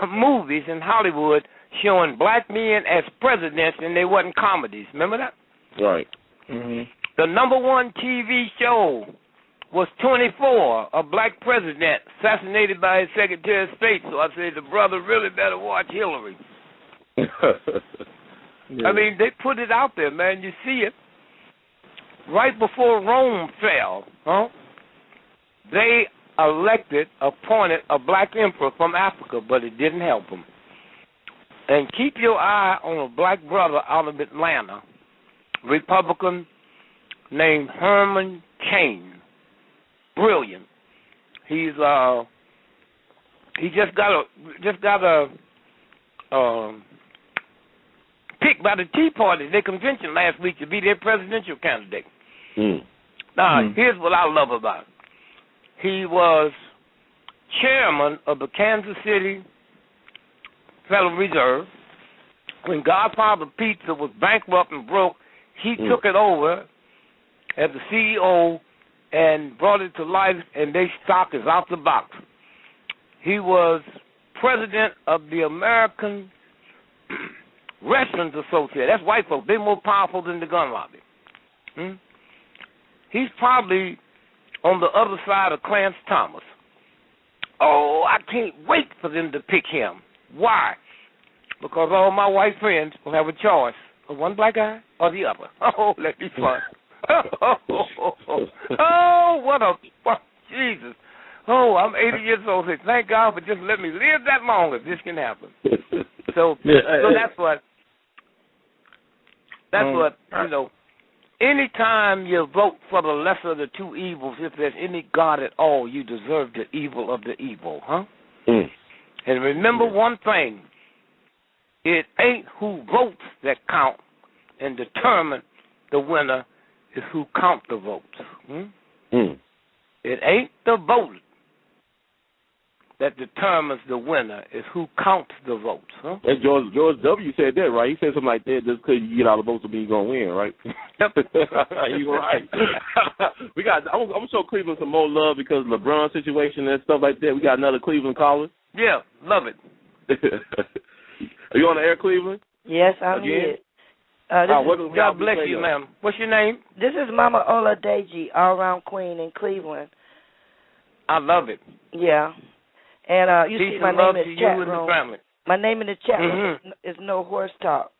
movies in Hollywood showing black men as presidents, and they wasn't comedies. Remember that? Right. The number one TV show was 24, a black president assassinated by his Secretary of State. So I said, the brother really better watch Hillary. I mean, they put it out there, man. You see it. Right before Rome fell, they appointed a black emperor from Africa, but it didn't help them. And keep your eye on a black brother out of Atlanta, Republican, named Herman Cain. Brilliant. He just got a picked by the Tea Party, their convention last week, to be their presidential candidate. Now, here's what I love about him. He was chairman of the Kansas City Federal Reserve. When Godfather Pizza was bankrupt and broke, he took it over as the CEO and brought it to life, and their stock is out the box. He was president of the American Restaurants Association. That's white folks. They're more powerful than the gun lobby. He's probably on the other side of Clarence Thomas. Oh, I can't wait for them to pick him. Why? Because all my white friends will have a choice of one black guy or the other. Oh, let me fun. Jesus. Oh, I'm 80 years old. Say, thank God for just letting me live that long if this can happen. So that's what, you know, anytime you vote for the lesser of the two evils, if there's any God at all, you deserve the evil of the evil, huh? And remember one thing, it ain't who votes that count and determine the winner, is who count the votes. It ain't the vote that determines the winner, is who counts the votes. Huh? And George W. said that, right? He said something like that, just because you get all the votes, you're going to win, right? You're right. I'm going to show Cleveland some more love because of LeBron situation and stuff like that. We got another Cleveland caller. Yeah, love it. Are you on the air, Cleveland? Yes, I'm here. God bless you, ma'am. What's your name? This is Mama Oladeji, all-around queen in Cleveland. I love it. Yeah. And you see my name in the chat room. Family. My name in the chat room is No Horse Talk.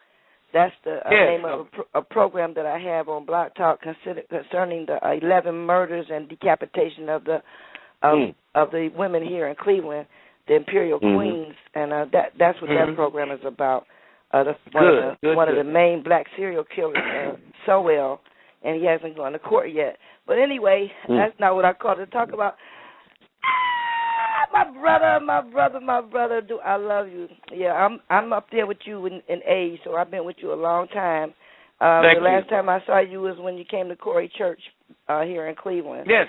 That's the name of a program that I have on Block Talk concerning the 11 murders and decapitation of the women here in Cleveland, the Imperial Queens, and that's what that program is about. One of the main black serial killers, Sowell, and he hasn't gone to court yet. But anyway, that's not what I called to talk about. My brother, do I love you? Yeah, I'm up there with you in age, so I've been with you a long time. The last time I saw you was when you came to Corey Church here in Cleveland. Yes.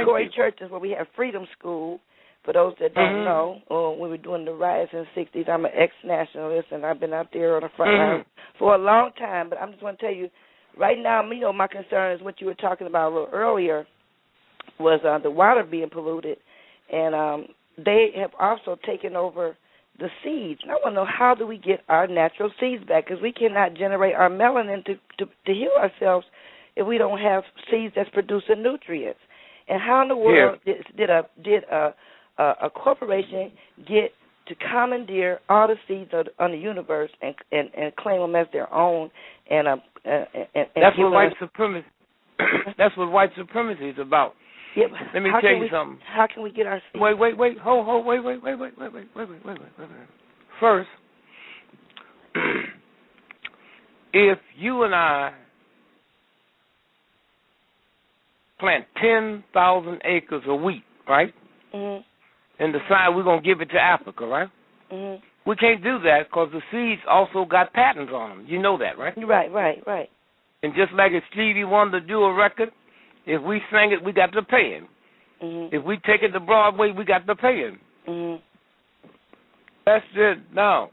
Corey Church is where we have Freedom School. For those that don't know, when we were doing the riots in the 60s, I'm an ex-nationalist, and I've been out there on the front line for a long time. But I'm just going to tell you, right now, you know, my concern is what you were talking about a little earlier was the water being polluted, and they have also taken over the seeds. And I want to know, how do we get our natural seeds back? Because we cannot generate our melanin to heal ourselves if we don't have seeds that's producing nutrients. And how in the world did a a corporation get to commandeer all the seeds on the universe and claim them as their own, and that's what white supremacy. That's what white supremacy is about. Yeah, let me tell you something. How can we get our seeds? Wait. Wait. First, if you and I plant 10,000 acres of wheat, right? Mm-hmm. And decide we're going to give it to Africa, right? Mm-hmm. We can't do that because the seeds also got patents on them. You know that, right? Right. And just like if Stevie wanted to do a record, if we sang it, we got to pay him. Mm-hmm. If we take it to Broadway, we got to pay him. Mm-hmm. That's it. Now,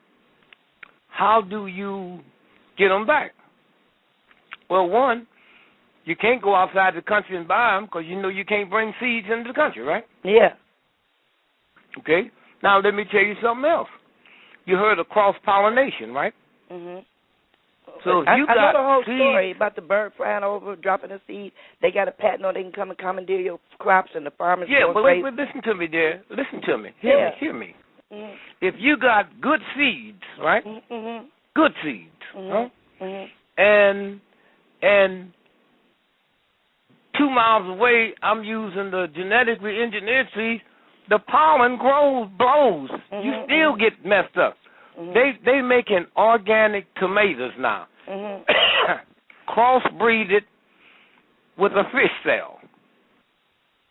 how do you get them back? Well, one, you can't go outside the country and buy them because you know you can't bring seeds into the country, right? Yeah. Okay. Now let me tell you something else. You heard of cross-pollination, right? Mm-hmm. So if you I know got the whole seeds, story about the bird flying over, dropping a seed. They got a patent on they can come and commandeer your crops, and the farmers. yeah, go but crazy. listen to me, dear. Listen to me. Yeah. Hear me. Mm-hmm. If you got good seeds, right? Mm-hmm. Good seeds, Mm-hmm. huh? Mm-hmm. And 2 miles away, I'm using the genetically engineered seeds. The pollen blows. Mm-hmm. You still get messed up. Mm-hmm. They making organic tomatoes now. Mm-hmm. Crossbreed it with a fish cell.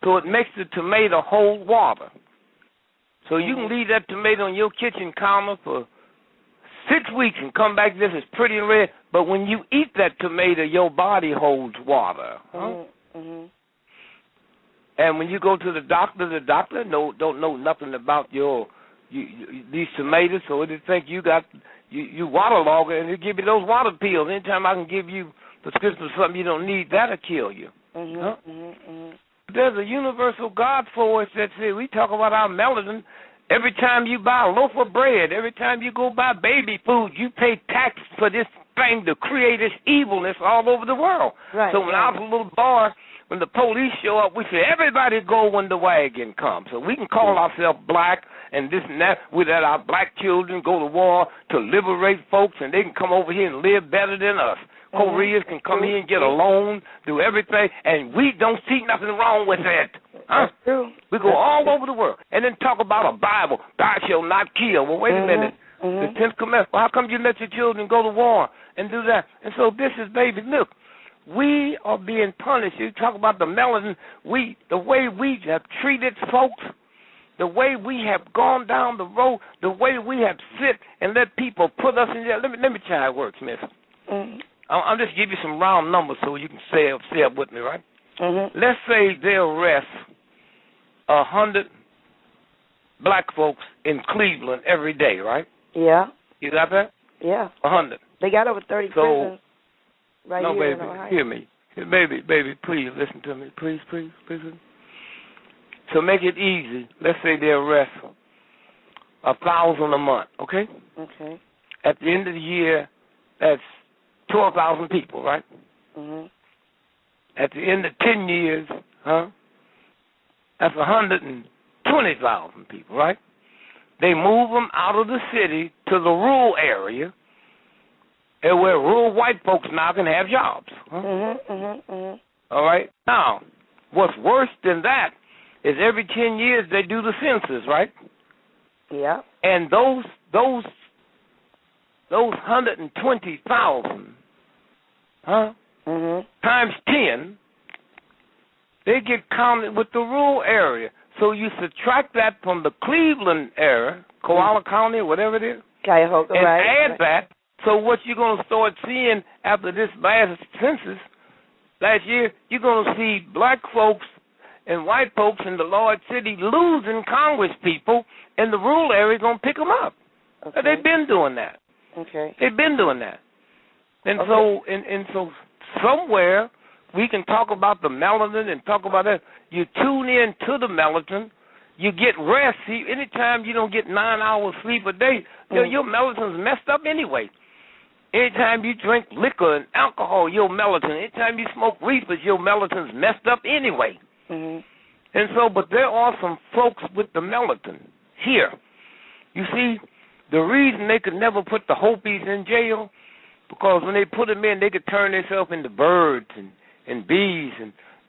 So it makes the tomato hold water. So you can leave that tomato on your kitchen counter for 6 weeks and come back, this is pretty and red. But when you eat that tomato, your body holds water. Huh? Mm-hmm. And when you go to the doctor don't know nothing about these tomatoes, so they think you waterlog it, and they give you those water pills. Anytime I can give you prescription for something you don't need, that'll kill you. Mm-hmm. Huh? Mm-hmm. There's a universal God force that says we talk about our melanin. Every time you buy a loaf of bread, every time you go buy baby food, you pay tax for this thing to create this evilness all over the world. Right, so when I was a little boy, when the police show up, we say, everybody go when the wagon comes. So we can call ourselves black and this and that. We let our black children go to war to liberate folks, and they can come over here and live better than us. Koreans can come here and get a loan, do everything, and we don't see nothing wrong with it. Huh? That's true. We go all over the world and then talk about a Bible. Thou shalt not kill. Well, wait a minute. The 10th commandment. Well, how come you let your children go to war and do that? And so this is, baby, look, we are being punished. You talk about the melanin. The way we have treated folks, the way we have gone down the road, the way we have sit and let people put us in jail. Let me try how it works, miss. Mm-hmm. I'll just give you some round numbers so you can stay up with me, right? Mm-hmm. Let's say they arrest 100 black folks in Cleveland every day, right? Yeah. You got that? Yeah. 100. They got over 30 prisons right no, here baby, in Ohio. hear me. Baby, please listen to me. Please. So make it easy. Let's say they arrest 1,000 a month, okay? Okay. At the end of the year, that's 12,000 people, right? Mm-hmm. At the end of 10 years, that's 120,000 people, right? They move them out of the city to the rural area, and where rural white folks now can have jobs. All right? Now, what's worse than that is every 10 years they do the census, right? Yeah. And those 120,000, times 10, they get counted with the rural area. So you subtract that from the Cleveland area, Koala County, whatever it is, Cuyahoga, and right? add that. So what you're going to start seeing after this last census, last year, you're going to see black folks and white folks in the large city losing Congress people, and the rural area going to pick them up. Okay. They've been doing that. Okay. They've been doing that. And so somewhere we can talk about the melanin and talk about that. You tune in to the melanin, you get rest. See, anytime you don't get 9 hours sleep a day, your melanin's messed up anyway. Anytime you drink liquor and alcohol, your melatonin. Anytime you smoke reefers, your melatonin's messed up anyway. And so, but there are some folks with the melanin here. You see, the reason they could never put the Hopis in jail, because when they put them in, they could turn themselves into birds and bees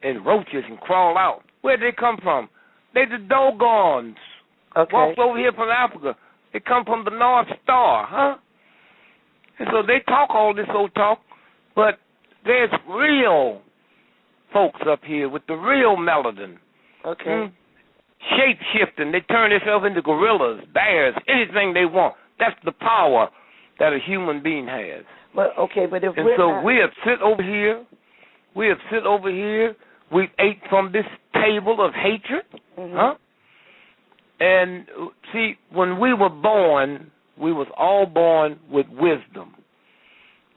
and roaches and crawl out. Where'd they come from? They the Dogons. Okay. Walked over here from Africa. They come from the North Star, huh? And so they talk all this old talk, but there's real folks up here with the real melanin. Okay. Shape-shifting. They turn themselves into gorillas, bears, anything they want. That's the power that a human being has. But if and we're so not... we have sit over here. We ate from this table of hatred, huh? And see, when we were born, we was all born with wisdom.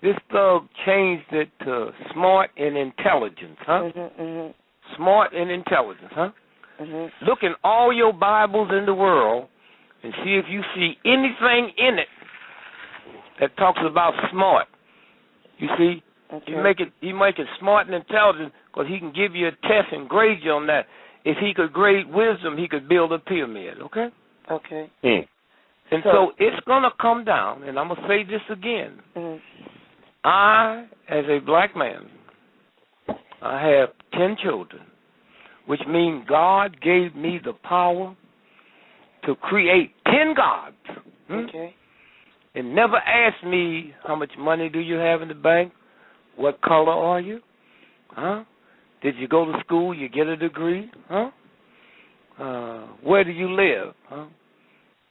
This thug changed it to smart and intelligence, huh? Smart and intelligence, huh? Look in all your Bibles in the world and see if you see anything in it that talks about smart. You see, you make it smart and intelligent because he can give you a test and grade you on that. If he could grade wisdom, he could build a pyramid, okay? Okay. And so it's going to come down, and I'm going to say this again. I, as a black man, I have 10 children, which means God gave me the power to create 10 gods. Okay. And never asked me how much money do you have in the bank, what color are you, huh? Did you go to school, you get a degree, huh? Where do you live, huh?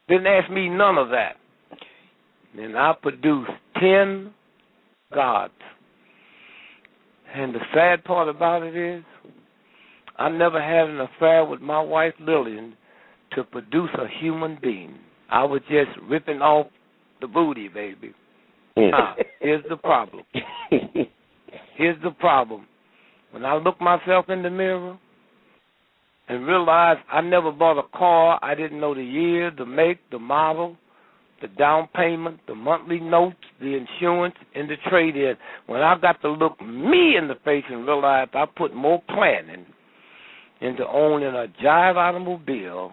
Didn't ask me none of that. And I produced 10 gods. And the sad part about it is I never had an affair with my wife Lillian to produce a human being. I was just ripping off the booty, baby. Here's the problem. Here's the problem. When I look myself in the mirror and realize I never bought a car, I didn't know the year, the make, the model, the down payment, the monthly notes, the insurance, and the trade-in. When I got to look me in the face and realize I put more planning into owning a jive automobile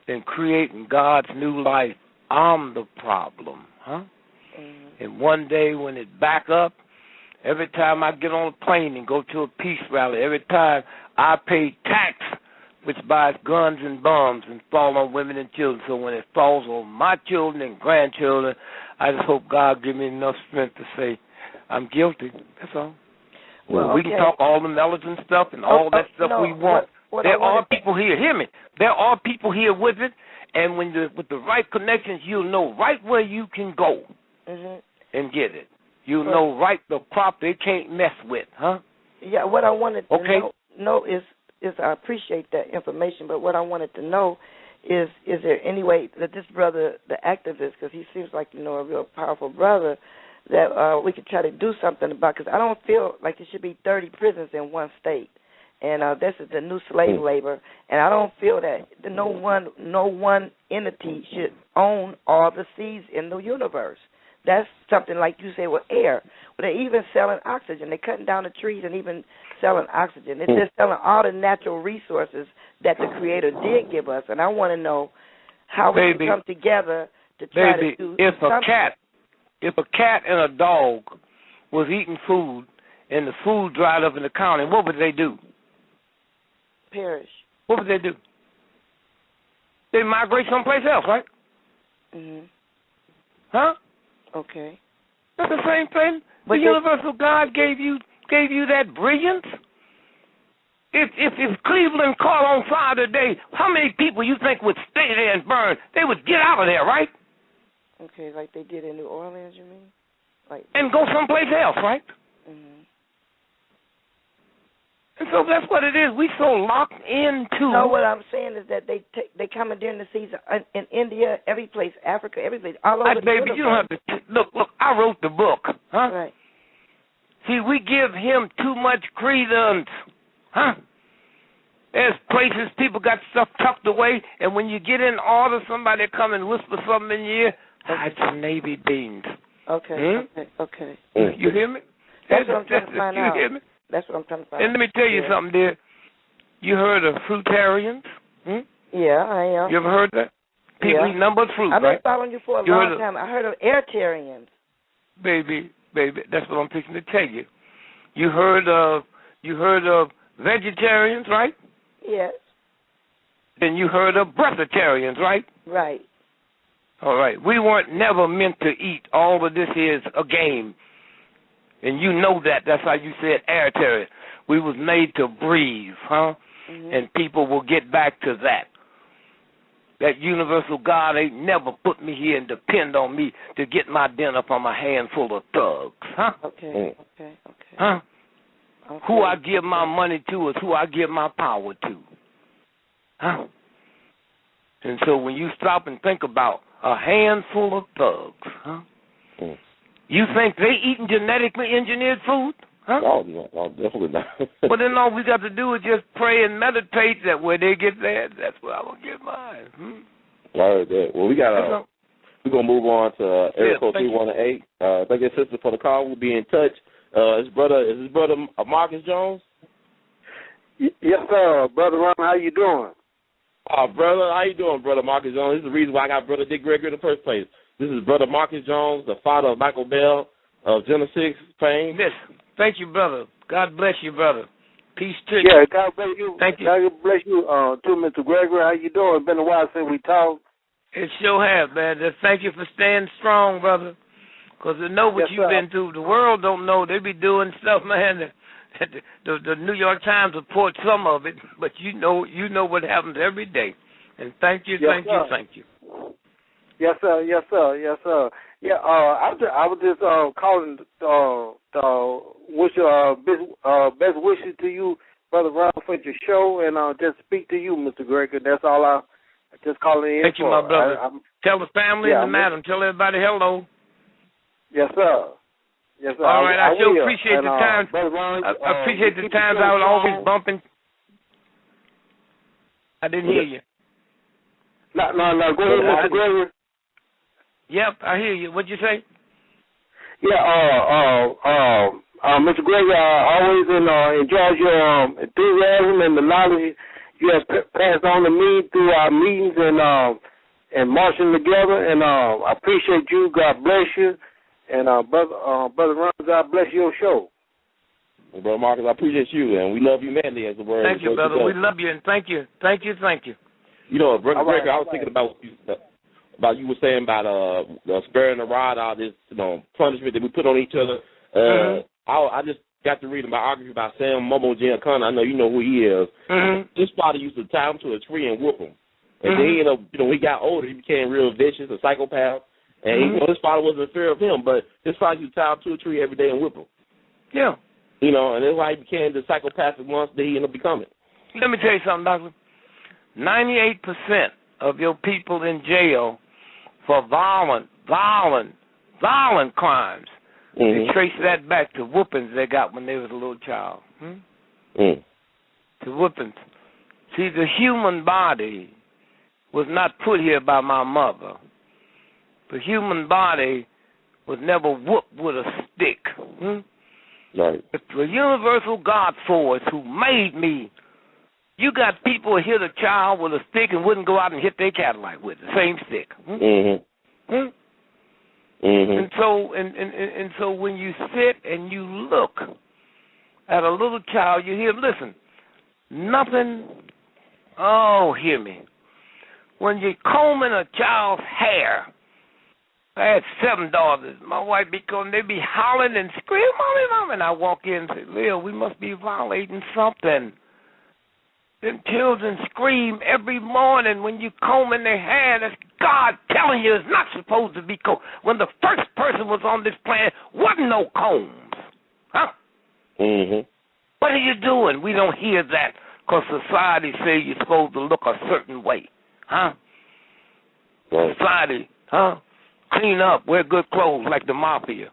than creating God's new life, I'm the problem, huh? And one day when it back up, every time I get on a plane and go to a peace rally, every time I pay tax, which buys guns and bombs and fall on women and children. So when it falls on my children and grandchildren, I just hope God give me enough strength to say, I'm guilty. That's all. Well, we can talk all the melanin stuff and all that stuff we want. There are people here. Hear me. There are people here with it, and when with the right connections, you'll know right where you can go and get it. You'll know right the crop they can't mess with, huh? Yeah, what I wanted to know is I appreciate that information, but what I wanted to know is there any way that this brother, the activist, because he seems like, a real powerful brother, that we could try to do something about, because I don't feel like there should be 30 prisons in one state. And this is the new slave labor, and I don't feel that no one entity should own all the seeds in the universe. That's something like you say with air. But they're even selling oxygen. They're cutting down the trees and even selling oxygen. They're just selling all the natural resources that the Creator did give us. And I want to know how we can come together to try to do something. If a cat and a dog was eating food and the food dried up in the county, what would they do? Perish. What would they do? They migrate someplace else, right? Huh? Okay. That's the same thing. The universal God gave you that brilliance. If Cleveland caught on fire today, how many people you think would stay there and burn? They would get out of there, right? Okay, like they did in New Orleans, you mean? And go someplace else, right? And so that's what it is. We so locked into. No, what I'm saying is that they come in during the season in India, every place, Africa, every place, all over the baby, you don't have to look. I wrote the book, huh? Right. See, we give him too much credence, huh? There's places people got stuff tucked away, and when you get in order, somebody come and whisper something in your ear. Hide some Navy beans. Okay. You hear me? That's what I'm trying to find out. You hear me? That's what I'm trying to find out. And let me tell you something, dear. You heard of fruitarians? Yeah, I am. You ever heard that? People eat nothing but fruit, I've been right? following you for a long time. I heard of airtarians. Baby, that's what I'm fixing to tell you. You heard of vegetarians, right? Yes. Then you heard of breatharians, right? Right. All right. We weren't never meant to eat. All of this is a game. And you know that. That's how you said airtarian. We was made to breathe, huh? Mm-hmm. And people will get back to that. That universal God ain't never put me here and depend on me to get my dinner from a handful of thugs, huh? Okay. Huh? Okay. Who I give my money to is who I give my power to. Huh? And so when you stop and think about a handful of thugs, huh? You think they eating genetically engineered food? Huh? No, definitely not. But then all we got to do is just pray and meditate that where they get theirs, that's where I'm going to get mine. I heard that. Well, we're going to move on to area code 318. Thank you, sister, for the call. We'll be in touch. Is his brother Marcus Jones? Yes, sir. Brother Ron, how you doing? Brother, how you doing, Brother Marcus Jones? This is the reason why I got Brother Dick Gregory in the first place. This is Brother Marcus Jones, the father of Michael Bell of Genesis fame. Yes. Thank you, brother. God bless you, brother. Peace to you. Yeah, God bless you. Thank you. God bless you, too, Mr. Gregory. How you doing? It's been a while since we talked. It sure has, man. Just thank you for staying strong, brother. Because they know what you've been through. The world don't know. They be doing stuff, man. The New York Times report some of it, but you know what happens every day. And thank you. Yes, Yes, sir. Yeah, I was just calling to wish best wishes to you, Brother Ron, for your show, and just speak to you, Mr. Gregory. That's all I just calling in. Thank you, my brother. Tell the family and the madam. Tell everybody hello. Yes, sir. Yes, sir. All right, I sure appreciate the times. I appreciate the times I was always bumping. I didn't hear you. No. Go ahead, Mr. Gregory. Yep, I hear you. What'd you say? Yeah, Mr. Gregory, I always enjoyed your enthusiasm and the knowledge you have passed on to me through our meetings and marching together. And I appreciate you. God bless you. And Brother Ron, God bless your show. Well, Brother Marcus, I appreciate you, and we love you madly, as the word. Thank you, brother. We love you, and thank you. You know, Brother Gregory, I was thinking about you were saying about sparing the rod, all this punishment that we put on each other. I just got to read a biography about Sam Momo Giancana. I know you know who he is. His father used to tie him to a tree and whoop him. And then he ended up, when he got older, he became real vicious, a psychopath. And his father wasn't in fear of him, but his father used to tie him to a tree every day and whip him. Yeah. And that's why he became the psychopathic monster that he ended up becoming. Let me tell you something, Doctor. 98% of your people in jail for violent crimes, they trace that back to whoopings they got when they was a little child. To whoopings. See, the human body was not put here by my mother. The human body was never whooped with a stick. Right. It's the universal God force who made me. You got people who hit a child with a stick and wouldn't go out and hit their Cadillac with the same stick. And so when you sit and you look at a little child, you hear, listen, nothing, hear me. When you're combing a child's hair, I had 7 daughters. My wife be calling, they be hollering and screaming, Mommy. And I walk in and say, Lil, we must be violating something. Them children scream every morning when you combing their hair. That's God telling you it's not supposed to be combed. When the first person was on this planet, wasn't no combs. Huh? What are you doing? We don't hear that because society says you're supposed to look a certain way. Huh? Society, clean up, wear good clothes like the mafia.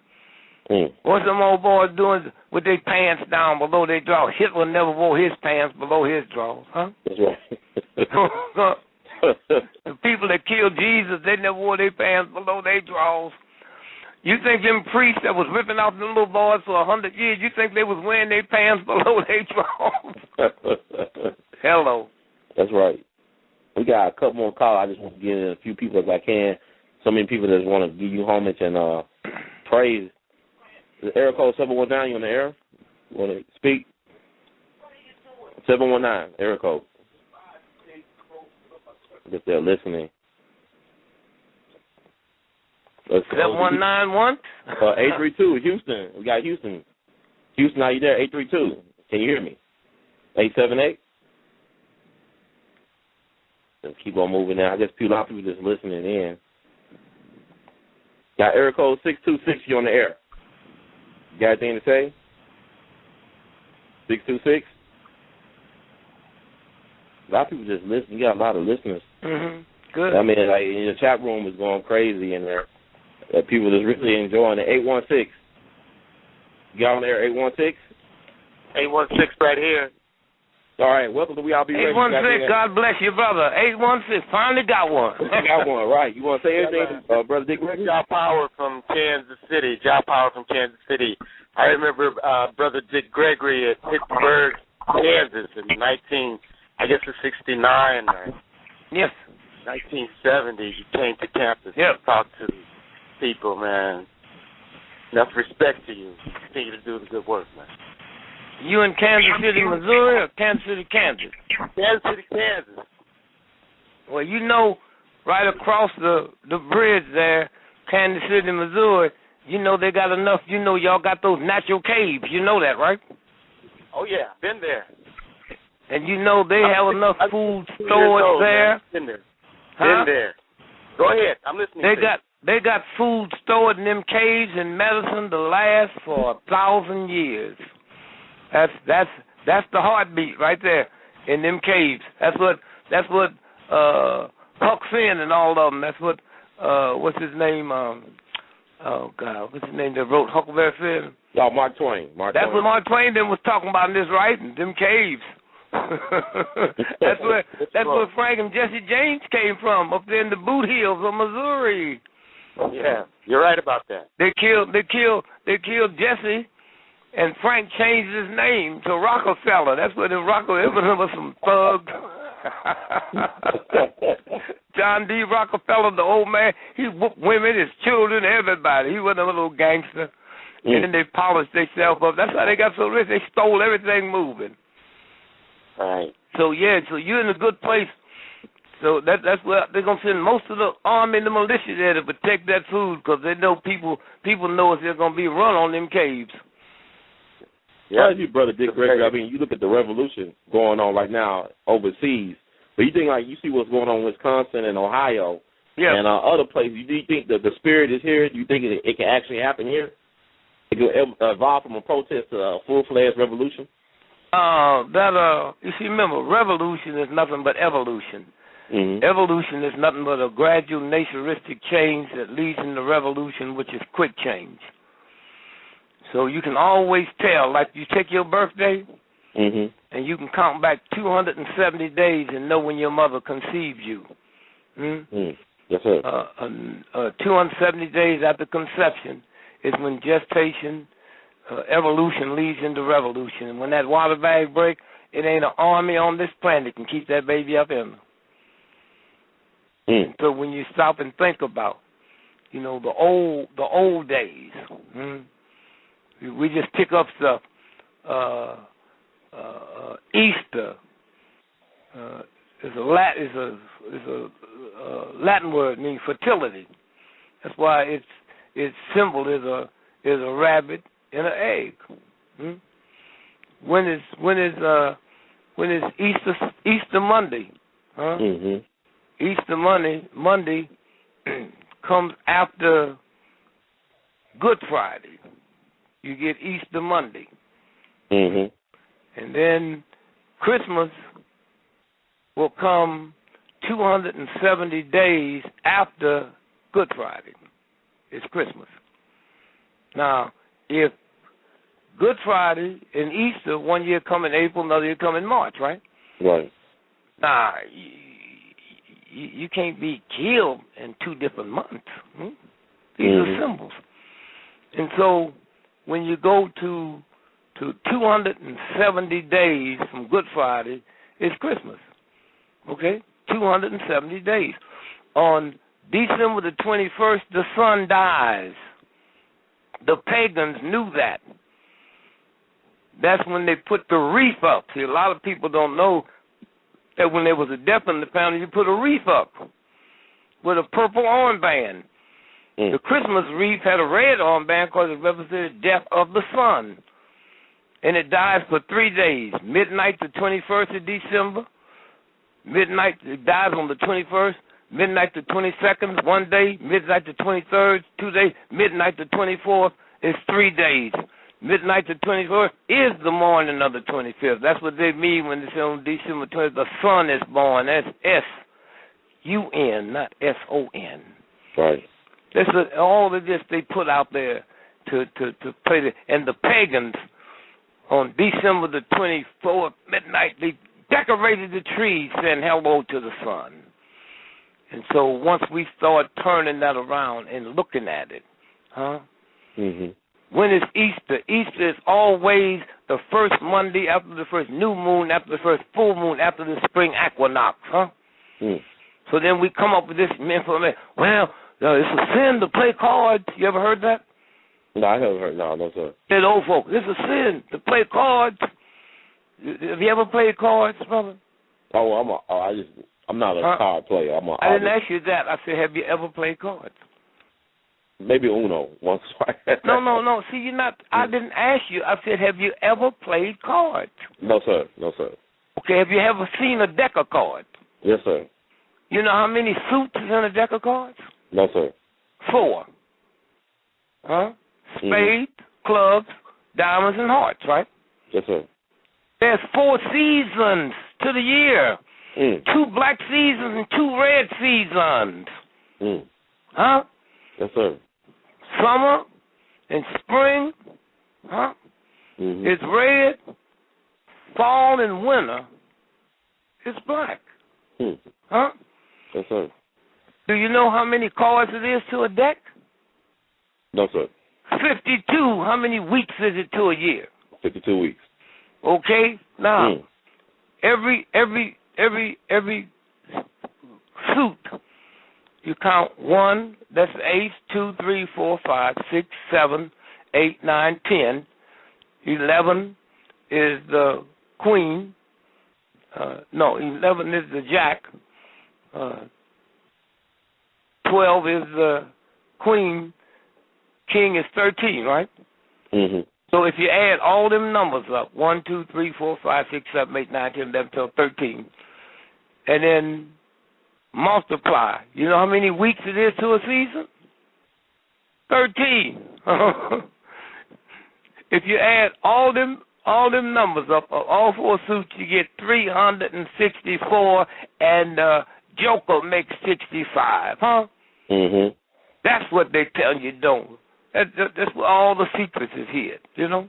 What's them old boys doing with their pants down below their drawers? Hitler never wore his pants below his drawers, huh? That's right. The people that killed Jesus, they never wore their pants below their drawers. You think them priests that was ripping out them little boys for 100 years, you think they was wearing their pants below their drawers? Hello. That's right. We got a couple more calls. I just want to get in a few people as I can. So many people that want to give you homage and praise. The area code 719, you on the air? You want to speak? 719, area code. I guess they're listening. 7191? 832, Houston. We got Houston. Houston, are you there? 832. Can you hear me? 878? Let's keep on moving now. I guess a lot of people just listening in. Got area code 626, you on the air. You got anything to say? 626? A lot of people just listen. You got a lot of listeners. Good. I mean, like, in the chat room is going crazy in there. People just really enjoying it. 816. You got on there, 816? 816 right here. All right, welcome to We All Be Ready. 816, God bless you, brother. 816, finally got one. Got one, right. You want to say anything, Brother Dick Gregory? Y'all Power from Kansas City. Y'all Power from Kansas City. I remember Brother Dick Gregory at Pittsburgh, Kansas in 69. Yes. 1970, you came to campus to talk to people, man. Enough respect to you. Continue to do the good work, man. You in Kansas City, Missouri, or Kansas City, Kansas? Kansas City, Kansas. Well, you know, right across the bridge there, Kansas City, Missouri, you know they got enough, you know y'all got those natural caves. You know that, right? Oh, yeah, been there. And you know they have enough food stored there. Been there. Huh? Been there. Go ahead. I'm listening. They got food stored in them caves and medicine to last for 1,000 years. That's the heartbeat right there in them caves. That's what Huck Finn and all of them. That's what what's his name? Oh God, what's his name that wrote Huckleberry Finn? Oh, Mark Twain. That's what Mark Twain then was talking about in this writing, them caves. That's where Frank and Jesse James came from, up there in the boot hills of Missouri. Yeah, you're right about that. They killed Jesse, and Frank changed his name to Rockefeller. That's where the Rockefeller was some thugs. John D. Rockefeller, the old man, he whooped women, his children, everybody. He wasn't a little gangster. And then they polished themselves up. That's how they got so rich. They stole everything moving. Right. So you're in a good place. So that's where they're gonna send most of the army and the militia there to protect that food, because they know people know they're gonna be run on them caves. Yeah, you, Brother Dick Gregory. I mean, you look at the revolution going on right now overseas, but you think like you see what's going on in Wisconsin and Ohio, and other places. Do you think that the spirit is here? Do you think it can actually happen here? It can evolve from a protest to a full-fledged revolution? You see, remember, revolution is nothing but evolution. Mm-hmm. Evolution is nothing but a gradual naturistic change that leads into revolution, which is quick change. So you can always tell, like you take your birthday, and you can count back 270 days and know when your mother conceived you. Yes, sir. 270 days after conception is when gestation, evolution leads into revolution. And when that water bag breaks, it ain't an army on this planet that can keep that baby up in there. So when you stop and think about, you know, the old days, we just pick up stuff. Easter is a Latin word meaning fertility. That's why its symbol is a rabbit and an egg. When is Easter Monday? Huh? Easter Monday comes after Good Friday. You get Easter Monday. And then Christmas will come 270 days after Good Friday. It's Christmas. Now, if Good Friday and Easter, one year come in April, another year come in March, right? Right. Nah, you can't be killed in 2 different months. These are symbols. And so when you go to 270 days from Good Friday is Christmas. Okay? 270 days. On December the 21st, the sun dies. The pagans knew that. That's when they put the wreath up. See, a lot of people don't know that when there was a death in the family, you put a wreath up with a purple armband. The Christmas wreath had a red armband because it represented death of the sun. And it dies for 3 days. Midnight the 21st of December. Midnight, it dies on the 21st. Midnight the 22nd, 1 day. Midnight the 23rd, 2 days. Midnight the 24th is 3 days. Midnight the 24th is the morning of the 25th. That's what they mean when they say on December 20th, the sun is born. That's S-U-N, not S-O-N. Right. That's all of this they put out there to play the, and the pagans on December the 24th, midnight, they decorated the trees saying hello to the sun. And so once we start turning that around and looking at it, when is Easter? Easter is always the first Monday after the first new moon, after the first full moon, after the spring equinox, So then we come up with this information. Well, it's a sin to play cards. You ever heard that? No, I haven't heard. No, sir. Said old folks, it's a sin to play cards. Have you ever played cards, brother? Oh, I'm not a card player. I didn't ask you that. I said, have you ever played cards? Maybe Uno once. No. See, you're not. I didn't ask you. I said, have you ever played cards? No, sir. Okay, have you ever seen a deck of cards? Yes, sir. You know how many suits is in a deck of cards? No, sir. 4. Spades, clubs, diamonds, and hearts, right? Yes, sir. There's 4 seasons to the year. 2 black seasons and 2 red seasons. Yes, sir. Summer and spring, is red. Fall and winter is black. Yes, sir. Do you know how many cards it is to a deck? No, sir. 52. How many weeks is it to a year? 52 weeks. Okay. Now, every suit, you count 1. That's the ace. 2, 3, 4, 5, 6, 7, 8, 9, 10. 11 is the queen. 11 is the jack. 12 is the queen. King is 13, right? So if you add all them numbers up, 1, 2, 3, 4, 5, 6, 7, 8, 9, 10, 11, 12, 13, and then multiply. You know how many weeks it is to a season? 13. If you add all them numbers up, all 4 suits, you get 364, and Joker makes 65, That's what they tell you, don't. That's where all the secrets is hid, you know?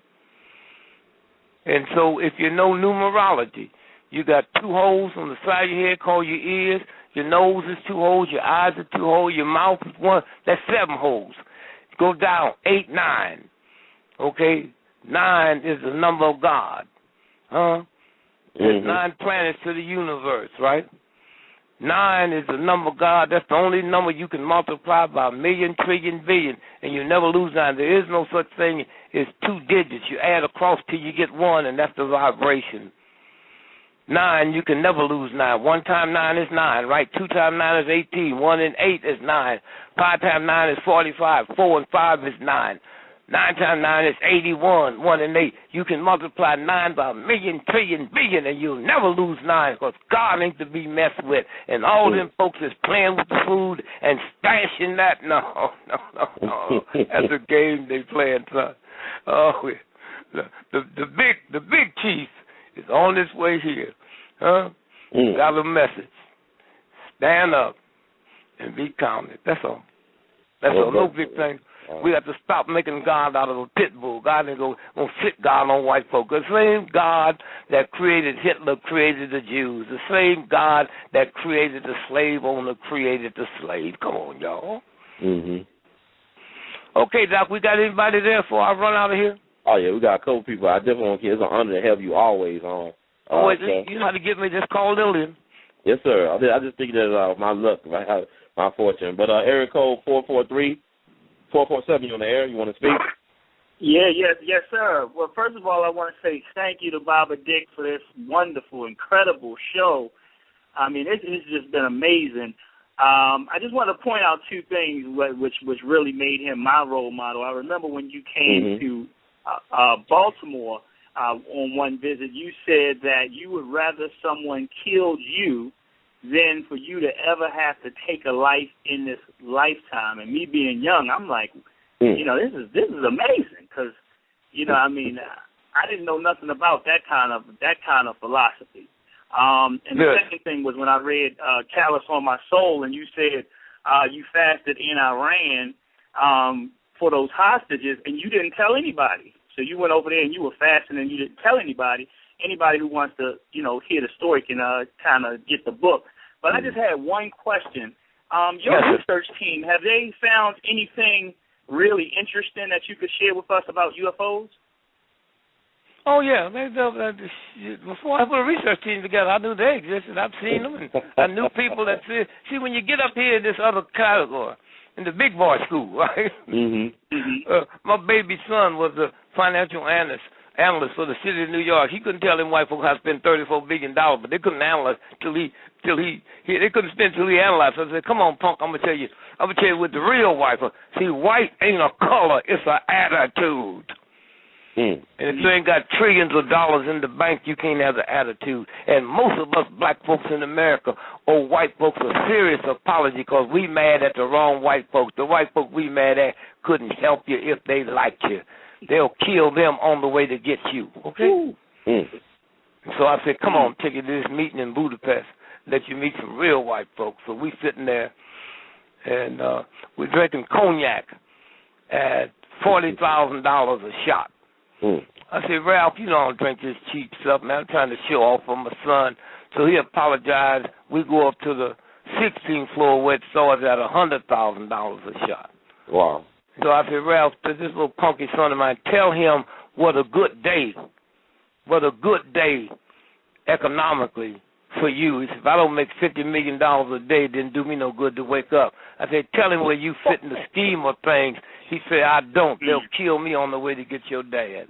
And so if you know numerology, you got 2 holes on the side of your head called your ears, your nose is 2 holes, your eyes are 2 holes, your mouth is 1. That's 7 holes. Go down, 8, 9. Okay? 9 is the number of God. There's 9 planets to the universe, right? 9 is the number of God. That's the only number you can multiply by 1,000,000, trillion, billion, and you never lose 9. There is no such thing as 2 digits. You add across till you get 1, and that's the vibration. 9, you can never lose 9. 1 times 9 is 9, right? 2 times 9 is 18. 1 and 8 is 9. 5 times 9 is 45. 4 and 5 is 9. 9 times 9 is 81. 1 and 8. You can multiply 9 by 1,000,000, trillion, billion, and you'll never lose 9 because God ain't to be messed with. And all them folks is playing with the food and stashing that. No. That's a game they playing, son. Oh, the big chief is on his way here. Got a message. Stand up and be counted. That's all. That's all. No big thing. We have to stop making God out of a pit bull. God ain't going to sit God on white folk. The same God that created Hitler created the Jews. The same God that created the slave owner created the slave. Come on, y'all. Okay, Doc, we got anybody there before I run out of here? Oh, yeah, we got a couple people. I definitely want to. It's an honor to have you always on. Oh, you know how to get me. Just call Lillian. Yes, sir. I just think that my luck, my fortune. But area code 443-447, you on the air? You want to speak? Yes, sir. Well, first of all, I want to say thank you to Baba Dick for this wonderful, incredible show. I mean, it's just been amazing. I just want to point out two things which really made him my role model. I remember when you came to Baltimore on one visit, you said that you would rather someone killed you than for you to ever have to take a life in this lifetime. And me being young, I'm like, you know, this is amazing because, you know, I mean, I didn't know nothing about that kind of philosophy. And the second thing was when I read Callous on My Soul, and you said you fasted in Iran for those hostages, and you didn't tell anybody. So you went over there and you were fasting, and you didn't tell anybody. Anybody who wants to, you know, hear the story can kind of get the book. But I just had one question. Your research team, have they found anything really interesting that you could share with us about UFOs? Oh, yeah. Before I put a research team together, I knew they existed. I've seen them, and I knew people that said, see, when you get up here in this other category, in the big boy school, right? My baby son was a financial analyst for the city of New York. He couldn't tell them white folks how to spend $34 billion, but they couldn't analyze they couldn't spend till he analyzed. So I said, come on, punk, I'm gonna tell you what the real white folks. See, white ain't a color, it's an attitude. And if you ain't got trillions of dollars in the bank, you can't have the attitude. And most of us black folks in America owe white folks a serious apology because we mad at the wrong white folks. The white folks we mad at couldn't help you if they liked you. They'll kill them on the way to get you, okay? So I said, come on, take you to this meeting in Budapest, let you meet some real white folks. So we sitting there, and we're drinking cognac at $40,000 a shot. I said, Ralph, you don't drink this cheap stuff, man. I'm trying to show off for my son. So he apologized. We go up to the 16th floor where it starts at $100,000 a shot. Wow. So I said, Ralph, this little punky son of mine, tell him what a good day economically for you. He said, if I don't make $50 million a day, it didn't do me no good to wake up. I said, tell him where you fit in the scheme of things. He said, I don't. They'll kill me on the way to get your dad.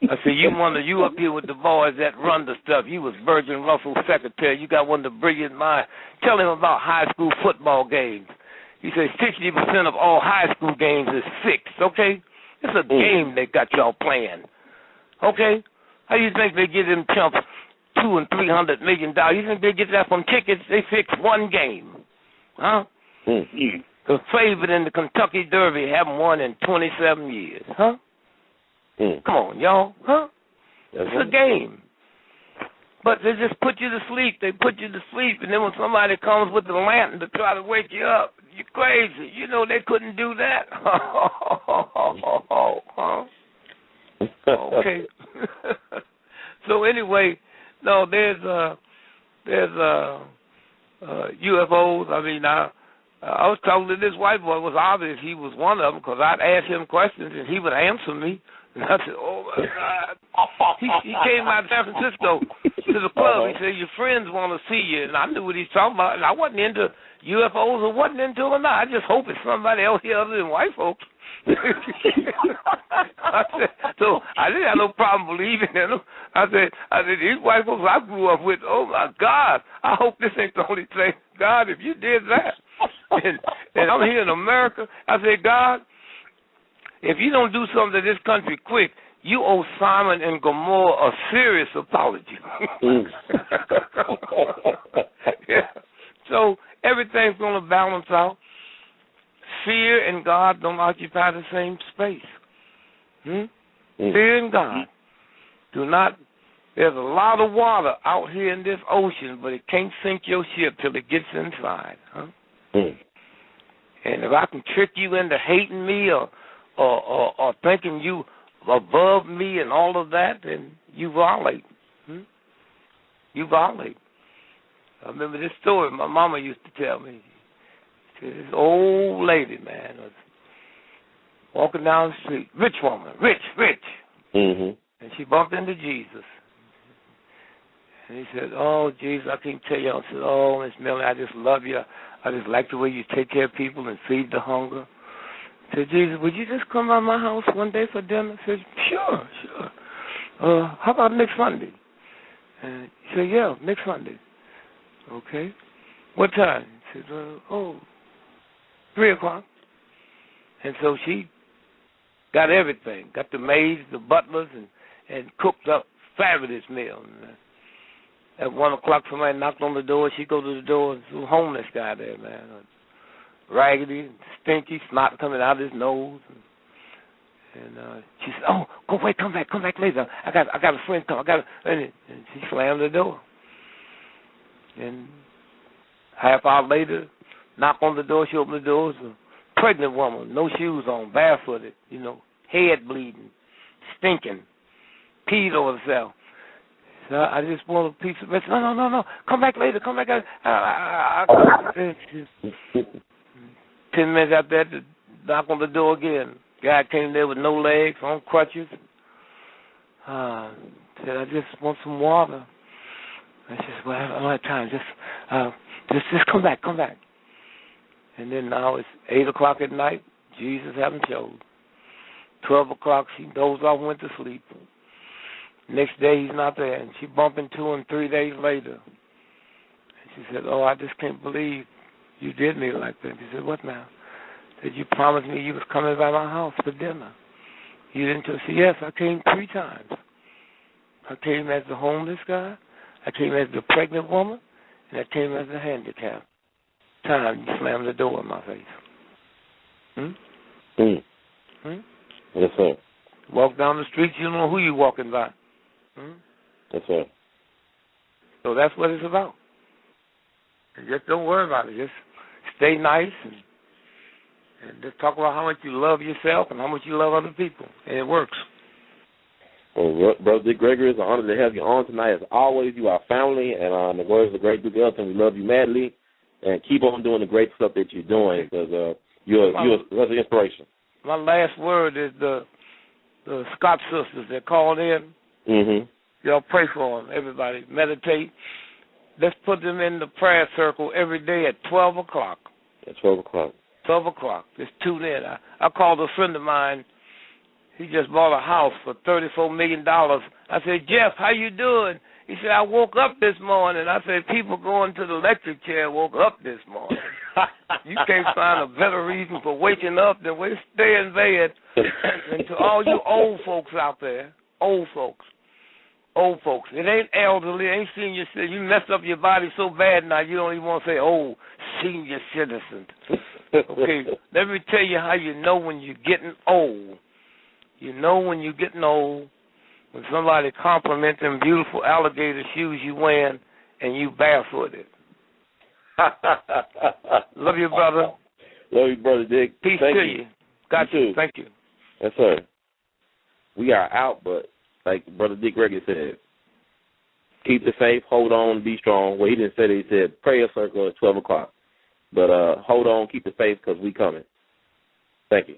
I said, you up here with the boys that run the stuff. You was Virgin Russell's secretary. You got one of the brilliant minds. Tell him about high school football games. He said 60% of all high school games is fixed, okay? It's a game they got y'all playing, okay? How do you think they get them chumps $200 and $300 million? You think they get that from tickets? They fix one game, huh? The favorite in the Kentucky Derby haven't won in 27 years, huh? Come on, y'all, huh? It's a game. But they just put you to sleep. They put you to sleep, and then when somebody comes with the lantern to try to wake you up, you're crazy. You know they couldn't do that. Okay. So anyway, no, there's UFOs. I mean, I was talking to this white boy. It was obvious he was one of them because I'd ask him questions and he would answer me. And I said, oh, my God. He came out of San Francisco to the club. He said, your friends want to see you. And I knew what he's talking about. And I wasn't into UFOs or wasn't into them or not. I just hope it's somebody else here other than white folks. So I didn't have no problem believing in them. I said, these white folks I grew up with, oh, my God, I hope this ain't the only thing. God, if you did that, and I'm here in America, I said, God, if you don't do something to this country quick, you owe Simon and Gomorrah a serious apology. Yeah. So everything's going to balance out. Fear and God don't occupy the same space. Fear and God do not. There's a lot of water out here in this ocean, but it can't sink your ship till it gets inside. And if I can trick you into hating me or thinking you above me and all of that, then you violate. You violate. I remember this story my mama used to tell me. This old lady, man, was walking down the street, rich woman, rich. And she bumped into Jesus. And he said, oh, Jesus, I can't tell you. I said, oh, Miss Millie, I just love you. I just like the way you take care of people and feed the hunger. I said, Jesus, would you just come by my house one day for dinner? I said, sure. How about next Sunday? And he said, yeah, next Sunday. Okay. What time? He said, 3 o'clock. And so she got everything, got the maids, the butlers, and cooked up fabulous meal. And at 1 o'clock, somebody knocked on the door. She go to the door, and there's a homeless guy there, man, raggedy, stinky, snot coming out of his nose. And she said, "Oh, go away, come back later. I got a friend come. And she slammed the door. And half hour later, knock on the door. She opened the door. It was a pregnant woman, no shoes on, barefooted, head bleeding, stinking, peed over herself. So I just want a piece of it. No. Come back later. 10 minutes after that, knock on the door again. Guy came there with no legs, on crutches. Said, I just want some water. I said, well, I don't have time. Just come back. And then now it's 8 o'clock at night. Jesus haven't showed. 12 o'clock, she dozed off and went to sleep. Next day, he's not there. And she bumped into him 3 days later. And she said, oh, I just can't believe you did me like that. He said, what now? Said, you promised me you was coming by my house for dinner. You didn't tell. She said, yes, I came 3 times. I came as the homeless guy, I came as the pregnant woman, and I came as the handicapped. Time you slammed the door in my face. Yes, sir. Walk down the street, you don't know who you're walking by. Yes, sir. So that's what it's about. And just don't worry about it. Just stay nice and just talk about how much you love yourself and how much you love other people. And it works. Well, Brother Dick Gregory, it's an honor to have you on tonight. As always, you are family, and the words of the great Duke Ellington, we love you madly. And keep on doing the great stuff that you're doing, because you're an inspiration. My last word is the Scott sisters that called in. Y'all pray for them, everybody. Meditate. Let's put them in the prayer circle every day at 12 o'clock. At 12 o'clock. 12 o'clock. Just tune in. I called a friend of mine. He just bought a house for $34 million. I said, Jeff, how you doing? He said, I woke up this morning. I said, people going to the electric chair woke up this morning. You can't find a better reason for waking up than stay in bed. And to all you old folks out there, old folks, it ain't elderly, it ain't senior citizen. You messed up your body so bad now you don't even want to say, oh, senior citizen. Okay, let me tell you how you know when you're getting old. You know when you're getting old when somebody compliments them beautiful alligator shoes you wearing and you barefooted. Love you, brother. Love you, Brother Dick. Peace to you. Got you. Thank you. Yes, sir. We are out, but like Brother Dick Gregory said, keep the faith, hold on, be strong. Well, he didn't say that. He said prayer circle at 12 o'clock. But hold on, keep the faith, because we coming. Thank you.